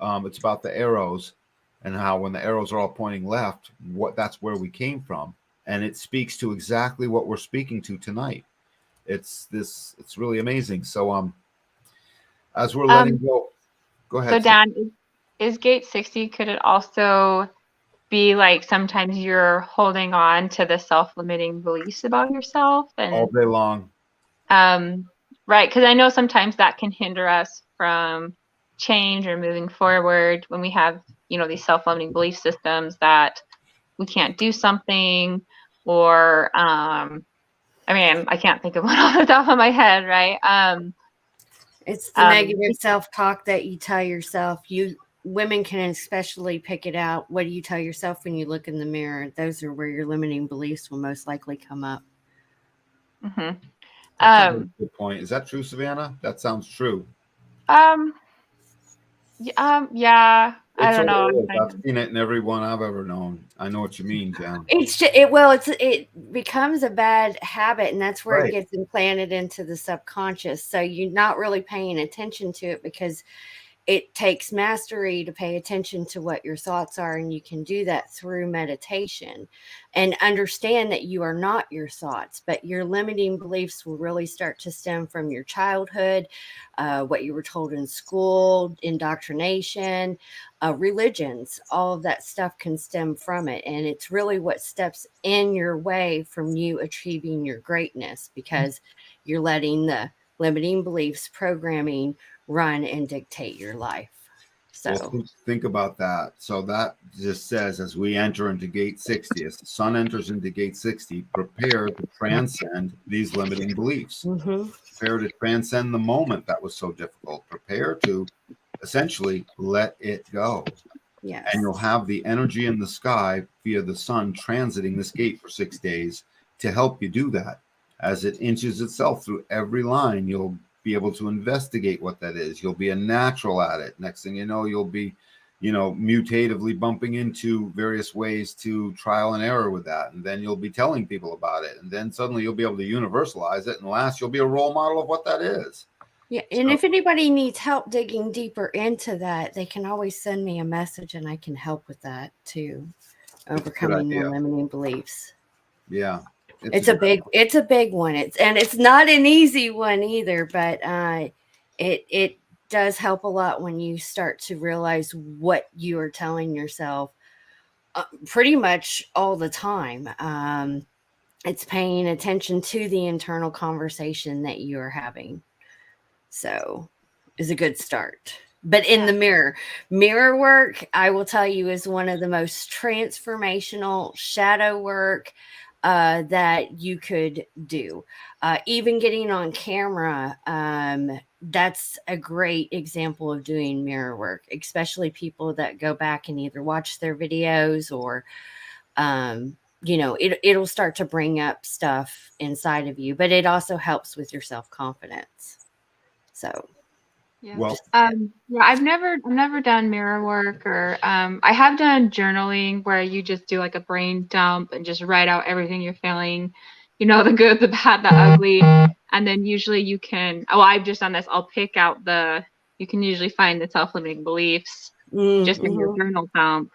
It's about the arrows and how when the arrows are all pointing left, that's where we came from. And it speaks to exactly what we're speaking to tonight. It's really amazing. So as we're letting go ahead. So Dan, is gate 60, could it also be like sometimes you're holding on to the self-limiting beliefs about yourself and all day long? Right, because I know sometimes that can hinder us from change or moving forward when we have, these self-limiting belief systems that we can't do something, or I can't think of one off the top of my head, right? It's the negative self-talk that you tell yourself. Women can especially pick it out. What do you tell yourself when you look in the mirror? Those are where your limiting beliefs will most likely come up. Mm-hmm. That's a good point. Is that true, Savannah? That sounds true. Yeah. I don't know. I've seen it in every one I've ever known. I know what you mean, Jan. It becomes a bad habit, and that's where Right. it gets implanted into the subconscious. So you're not really paying attention to it because it takes mastery to pay attention to what your thoughts are, and you can do that through meditation and understand that you are not your thoughts, but your limiting beliefs will really start to stem from your childhood, what you were told in school, indoctrination, religions. All of that stuff can stem from it, and it's really what steps in your way from you achieving your greatness, because you're letting the limiting beliefs programming run and dictate your life. So well, think about that. So that just says, as we enter into gate 60, as the sun enters into gate 60, prepare to transcend these limiting beliefs. Prepare to transcend the moment that was so difficult. Prepare to essentially let it go. yes. And you'll have the energy in the sky via the sun transiting this gate for 6 days to help you do that. As it inches itself through every line, you'll be able to investigate what that is. You'll be a natural at it. Next thing you know, you'll be mutatively bumping into various ways to trial and error with that. And then you'll be telling people about it. And then suddenly you'll be able to universalize it. And last, you'll be a role model of what that is. Yeah. And if anybody needs help digging deeper into that, they can always send me a message and I can help with that too. Overcoming the limiting beliefs. Yeah. It's a big one. It's not an easy one either, but it does help a lot when you start to realize what you are telling yourself pretty much all the time. It's paying attention to the internal conversation that you're having. So is a good start. But in the mirror work, I will tell you, is one of the most transformational shadow work that you could do. Even getting on camera, that's a great example of doing mirror work, especially people that go back and either watch their videos or, it'll start to bring up stuff inside of you, but it also helps with your self-confidence. So. Yeah. Well, I've never done mirror work, or I have done journaling where you just do like a brain dump and just write out everything you're feeling, the good, the bad, the ugly. And then usually you can, I've just done this. I'll pick out you can usually find the self-limiting beliefs just in your journal dump,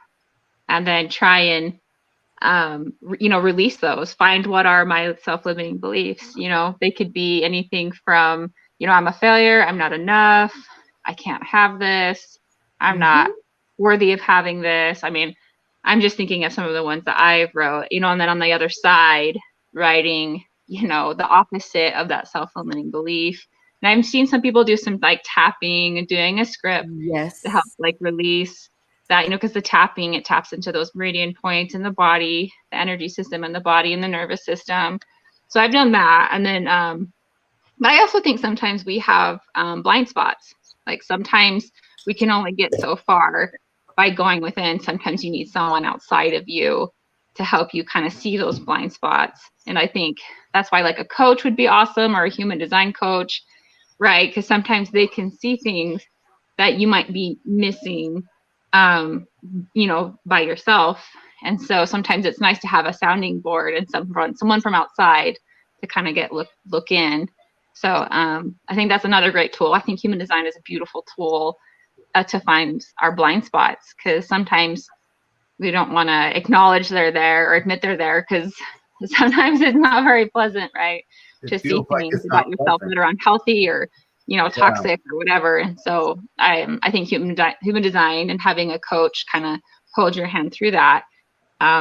and then try and, release those, find what are my self-limiting beliefs. They could be anything from, I'm a failure, I'm not enough, I can't have this, I'm not worthy of having this. I mean, I'm just thinking of some of the ones that I've wrote, and then on the other side, writing, the opposite of that self-limiting belief. And I've seen some people do some like tapping and doing a script to help like release that, because the tapping, it taps into those meridian points in the body, the energy system in the body and the nervous system. So I've done that. And then, but I also think sometimes we have blind spots. Like sometimes we can only get so far by going within. Sometimes you need someone outside of you to help you kind of see those blind spots. And I think that's why like a coach would be awesome, or a human design coach, right? Because sometimes they can see things that you might be missing, by yourself. And so sometimes it's nice to have a sounding board and someone from outside to kind of look in. So I think that's another great tool. I think human design is a beautiful tool to find our blind spots, because sometimes we don't want to acknowledge they're there or admit they're there, because sometimes it's not very pleasant, right? To see things about yourself that are unhealthy or, toxic or whatever. And so I think human design and having a coach kind of hold your hand through that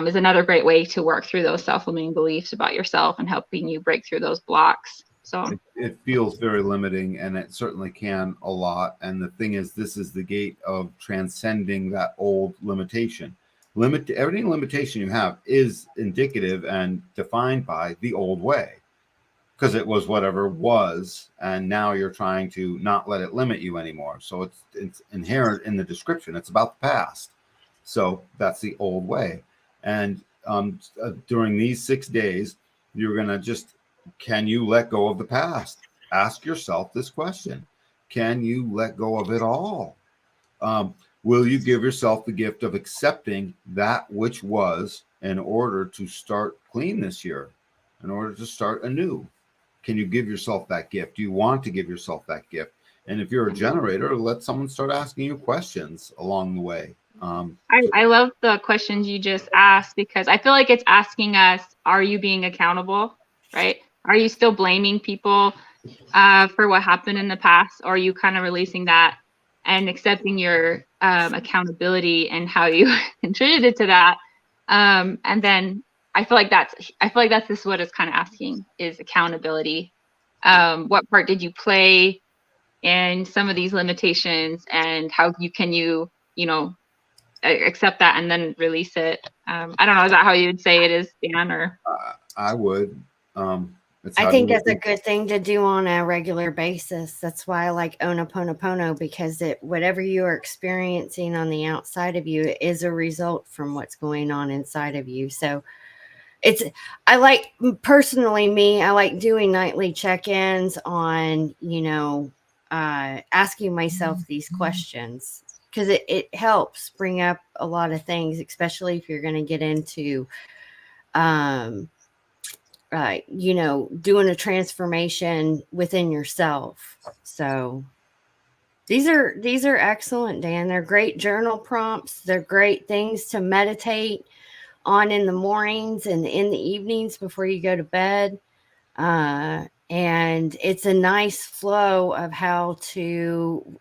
is another great way to work through those self-limiting beliefs about yourself and helping you break through those blocks. So it feels very limiting, and it certainly can a lot. And the thing is, this is the gate of transcending that old limitation. Every limitation you have is indicative and defined by the old way, because it was whatever was, and now you're trying to not let it limit you anymore. So it's inherent in the description. It's about the past. So that's the old way. And during these 6 days, you're going to can you let go of the past? Ask yourself this question. Can you let go of it all? Will you give yourself the gift of accepting that which was in order to start clean this year, in order to start anew? Can you give yourself that gift? Do you want to give yourself that gift? And if you're a generator, let someone start asking you questions along the way. I love the questions you just asked, because I feel like it's asking us, are you being accountable, right? Are you still blaming people for what happened in the past? Or are you kind of releasing that and accepting your accountability and how you contributed to that? And then I feel like that's this what it's kind of asking, is accountability. What part did you play in some of these limitations, and how can you accept that and then release it? I don't know. Is that how you would say it is, Dan? Or I would. I think that's a good thing to do on a regular basis. That's why I like Ho'oponopono, because whatever you are experiencing on the outside of you is a result from what's going on inside of you. So I like doing nightly check-ins on, asking myself these questions, because it helps bring up a lot of things, especially if you're going to get into, doing a transformation within yourself. So these are excellent, Dan. They're great journal prompts. They're great things to meditate on in the mornings and in the evenings before you go to bed. And it's a nice flow of how to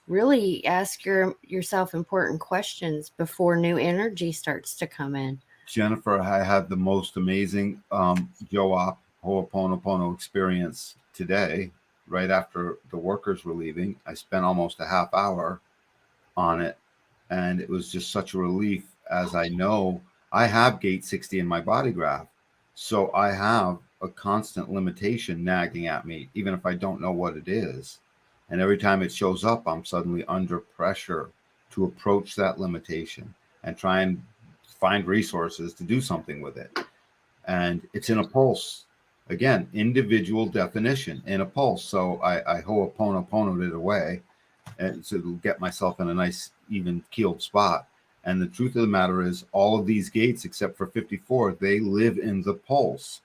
really ask yourself important questions before new energy starts to come in. Jennifer, I had the most amazing Yoap Ho'oponopono experience today, right after the workers were leaving. I spent almost a half hour on it, and it was just such a relief, as I know I have gate 60 in my body graph. So I have a constant limitation nagging at me, even if I don't know what it is. And every time it shows up, I'm suddenly under pressure to approach that limitation and try and find resources to do something with it. And it's in a pulse. Again, individual definition in a pulse. So I ho'oponoponoed it away and to get myself in a nice, even keeled spot. And the truth of the matter is, all of these gates, except for 54, they live in the pulse.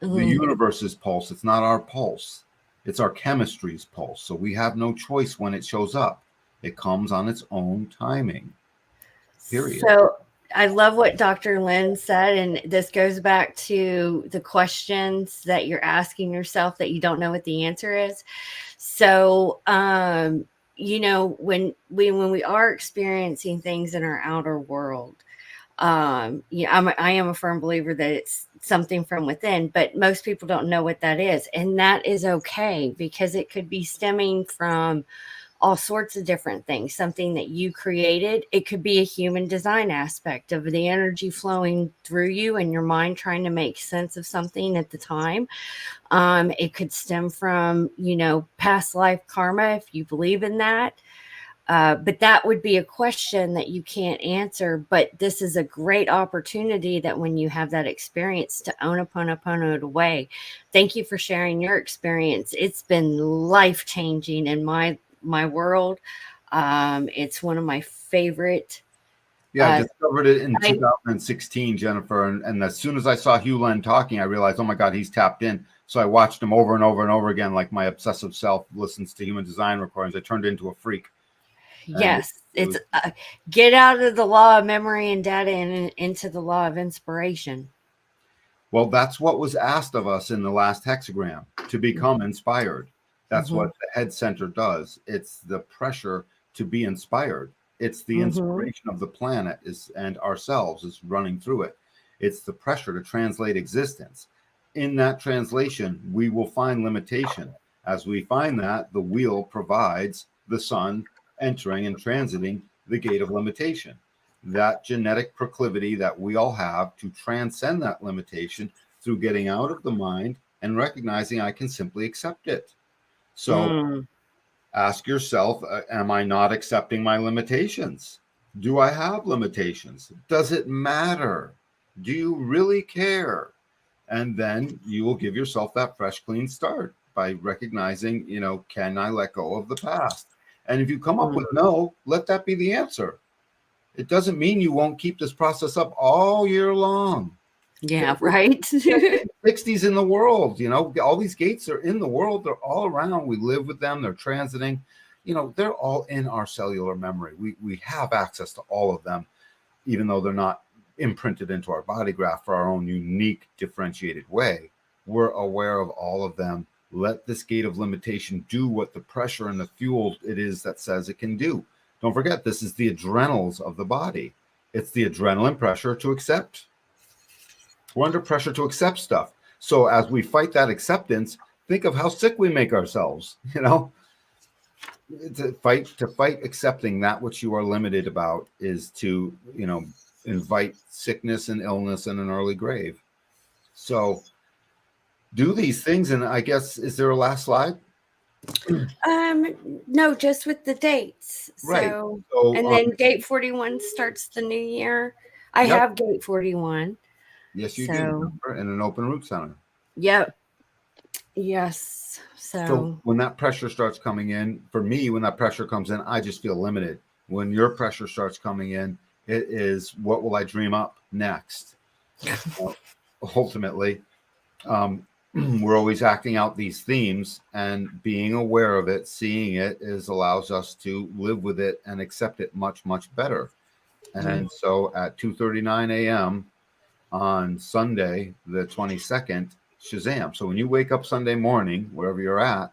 Mm-hmm. The universe's pulse. It's not our pulse. It's our chemistry's pulse. So we have no choice when it shows up. It comes on its own timing. Period. So I love what Dr. Lynn said, and this goes back to the questions that you're asking yourself that you don't know what the answer is. So, when we are experiencing things in our outer world, I am a firm believer that it's something from within, but most people don't know what that is. And that is okay, because it could be stemming from all sorts of different things, something that you created. It could be a human design aspect of the energy flowing through you and your mind trying to make sense of something at the time. It could stem from, past life karma, if you believe in that. But that would be a question that you can't answer. But this is a great opportunity that when you have that experience to Ho'oponopono it away. Thank you for sharing your experience. It's been life-changing in my world. It's one of my favorite. Yeah, I discovered it in 2016, Jennifer. And as soon as I saw Hugh Len talking, I realized, oh my God, he's tapped in. So I watched him over and over and over again, like my obsessive self listens to human design recordings. I turned into a freak. Yes, it's get out of the law of memory and data and into the law of inspiration. Well, that's what was asked of us in the last hexagram, to become inspired. That's what the head center does. It's the pressure to be inspired. It's the inspiration of the planet and ourselves is running through it. It's the pressure to translate existence. In that translation, we will find limitation. As we find that, the wheel provides the sun entering and transiting the gate of limitation. That genetic proclivity that we all have to transcend that limitation through getting out of the mind and recognizing I can simply accept it. So ask yourself, am I not accepting my limitations? Do I have limitations? Does it matter? Do you really care? And then you will give yourself that fresh, clean start by recognizing, can I let go of the past? And if you come up with no, let that be the answer. It doesn't mean you won't keep this process up all year long. Yeah, right. 60s in the world, all these gates are in the world. They're all around. We live with them. They're transiting. They're all in our cellular memory. We have access to all of them, even though they're not imprinted into our body graph for our own unique, differentiated way. We're aware of all of them. Let this gate of limitation do what the pressure and the fuel it is that says it can do. Don't forget, this is the adrenals of the body. It's the adrenaline pressure to accept. We're under pressure to accept stuff. So as we fight that acceptance, think of how sick we make ourselves, To fight accepting that which you are limited about is to, invite sickness and illness and an early grave. So do these things. And I guess, is there a last slide? No, just with the dates. Right. So and then gate 41 starts the new year. I have gate 41. Yes, you do. In an open root center. Yep. Yes. So So when that pressure starts coming in, for me, when that pressure comes in, I just feel limited. When your pressure starts coming in, it is what will I dream up next? Ultimately, we're always acting out these themes, and being aware of it, seeing it, is allows us to live with it and accept it much, much better. And so at 2:39 a.m. on Sunday, the 22nd, Shazam. So when you wake up Sunday morning, wherever you're at,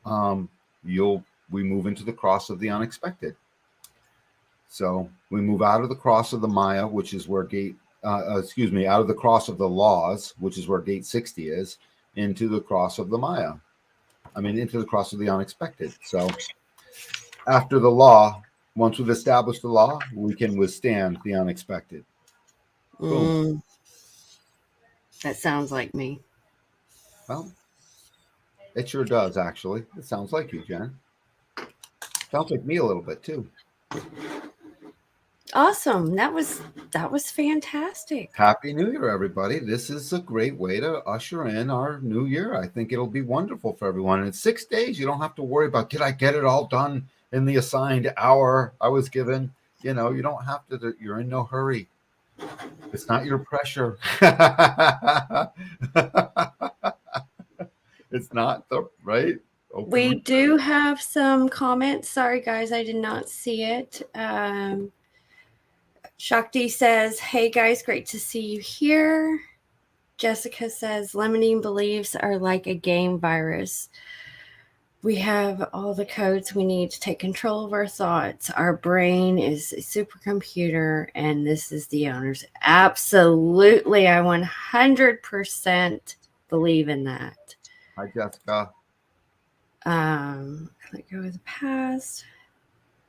um, we move into the cross of the unexpected. So we move out of the cross of the Maya, which is where out of the cross of the laws, which is where gate 60 is, into the cross of the Maya. Into the cross of the unexpected. So after the law, once we've established the law, we can withstand the unexpected. Boom. that sounds like me. Well, it sure does, actually. It sounds like you, Jen. Sounds like me a little bit, too. Awesome. That was fantastic. Happy New Year, everybody. This is a great way to usher in our new year. I think it'll be wonderful for everyone. And it's 6 days. You don't have to worry about, did I get it all done in the assigned hour I was given? You don't have to. You're in no hurry. It's not your pressure. It's not right. We do have some comments. Sorry, guys, I did not see it. Shakti says, "Hey, guys, great to see you here." Jessica says, "Limiting beliefs are like a game virus. We have all the codes we need to take control of our thoughts. Our brain is a supercomputer, and this is the owner's." Absolutely. I 100% believe in that. Hi, Jessica. Let go of the past.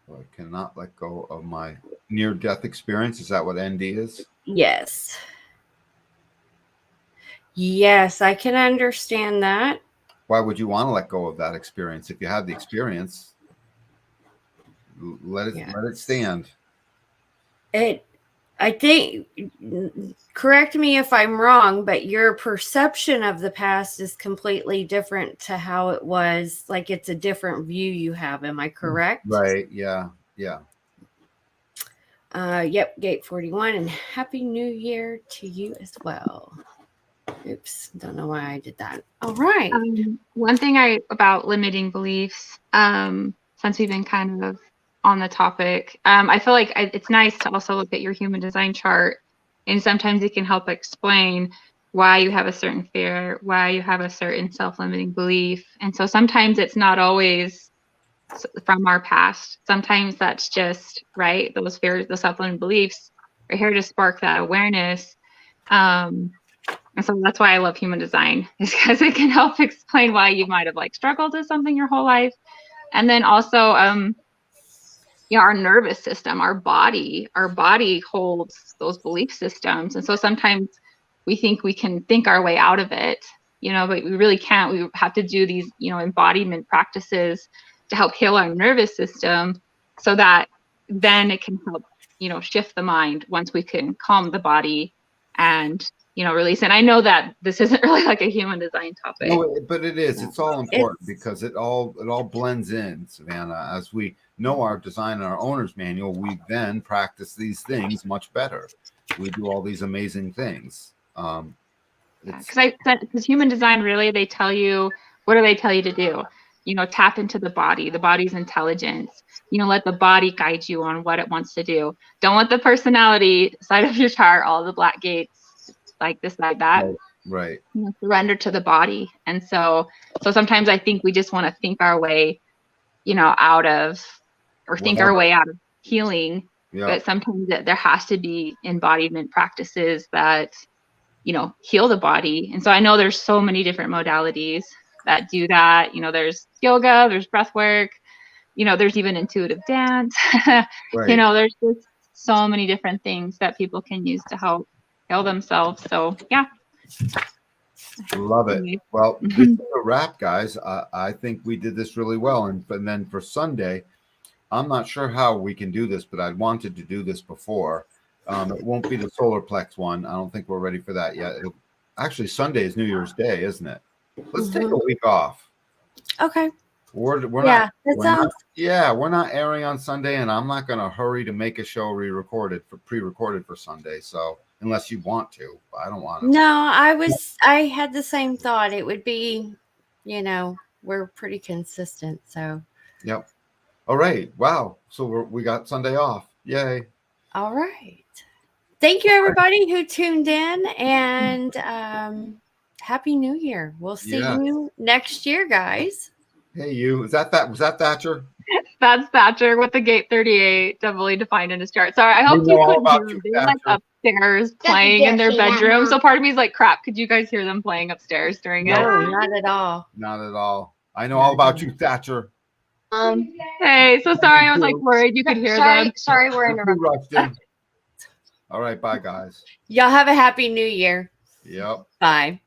I cannot let go of my near-death experience. Is that what ND is? Yes. Yes, I can understand that. Why would you want to let go of that experience? If you had the experience, let it stand. I think, correct me if I'm wrong, but your perception of the past is completely different to how it was. Like, it's a different view you have. Am I correct? Right. Yeah. Yeah. Yep. Gate 41, and Happy New Year to you as well. Oops. Don't know why I did that. All right. One thing about limiting beliefs, since we've been kind of on the topic, I feel like it's nice to also look at your human design chart, and sometimes it can help explain why you have a certain fear, why you have a certain self-limiting belief. And so sometimes it's not always from our past. Sometimes that's just, right, those fears, the self-limiting beliefs are here to spark that awareness. And so that's why I love human design, is because it can help explain why you might have struggled with something your whole life. And then also, our nervous system, our body holds those belief systems. And so sometimes we think we can think our way out of it, but we really can't. We have to do these, embodiment practices to help heal our nervous system, so that then it can help, shift the mind once we can calm the body and, release. And I know that this isn't really like a human design topic. No, but it is. It's all important because it all blends in, Savannah. As we know our design and our owner's manual, we then practice these things much better. We do all these amazing things. Because human design, really, they tell you, what do they tell you to do? Tap into the body's intelligence. Let the body guide you on what it wants to do. Don't let the personality side of your chart, all the black gates, like this, like that. Right. Surrender to the body. And so sometimes I think we just want to think our way, out of, or think our way out of healing. Yeah. But sometimes there has to be embodiment practices that, heal the body. And so I know there's so many different modalities that do that. There's yoga, there's breath work, there's even intuitive dance. Right. There's just so many different things that people can use to help heal themselves. So yeah. Love it. Well, this is a wrap, guys. I think we did this really well. And then for Sunday, I'm not sure how we can do this, but I wanted to do this before. It won't be the solar plex one. I don't think we're ready for that yet. Actually, Sunday is New Year's Day, isn't it? Let's take a week off. Okay. We're Yeah, not. that We're sounds. not. Yeah, we're not airing on Sunday, and I'm not going to hurry to make a show pre-recorded for Sunday. So unless you want to, but I don't want to. No, I had the same thought. It would be, we're pretty consistent. So. Yep. All right. Wow. So we got Sunday off. Yay. All right. Thank you, everybody who tuned in, and Happy New Year. We'll see you next year, guys. Hey, you. Was that Thatcher? That's Thatcher with the gate 38 doubly defined in his chart. Sorry, I hope We know you all could about hear you, them. They're like Thatcher. upstairs playing in their bedroom. So part of me is like, crap, could you guys hear them playing upstairs during it? No, not at all. Not at all. I know all about you, Thatcher. Hey, so sorry, I was like worried you could hear them. Sorry, we're You interrupting. rushed in. All right. Bye, guys. Y'all have a Happy New Year. Yep. Bye.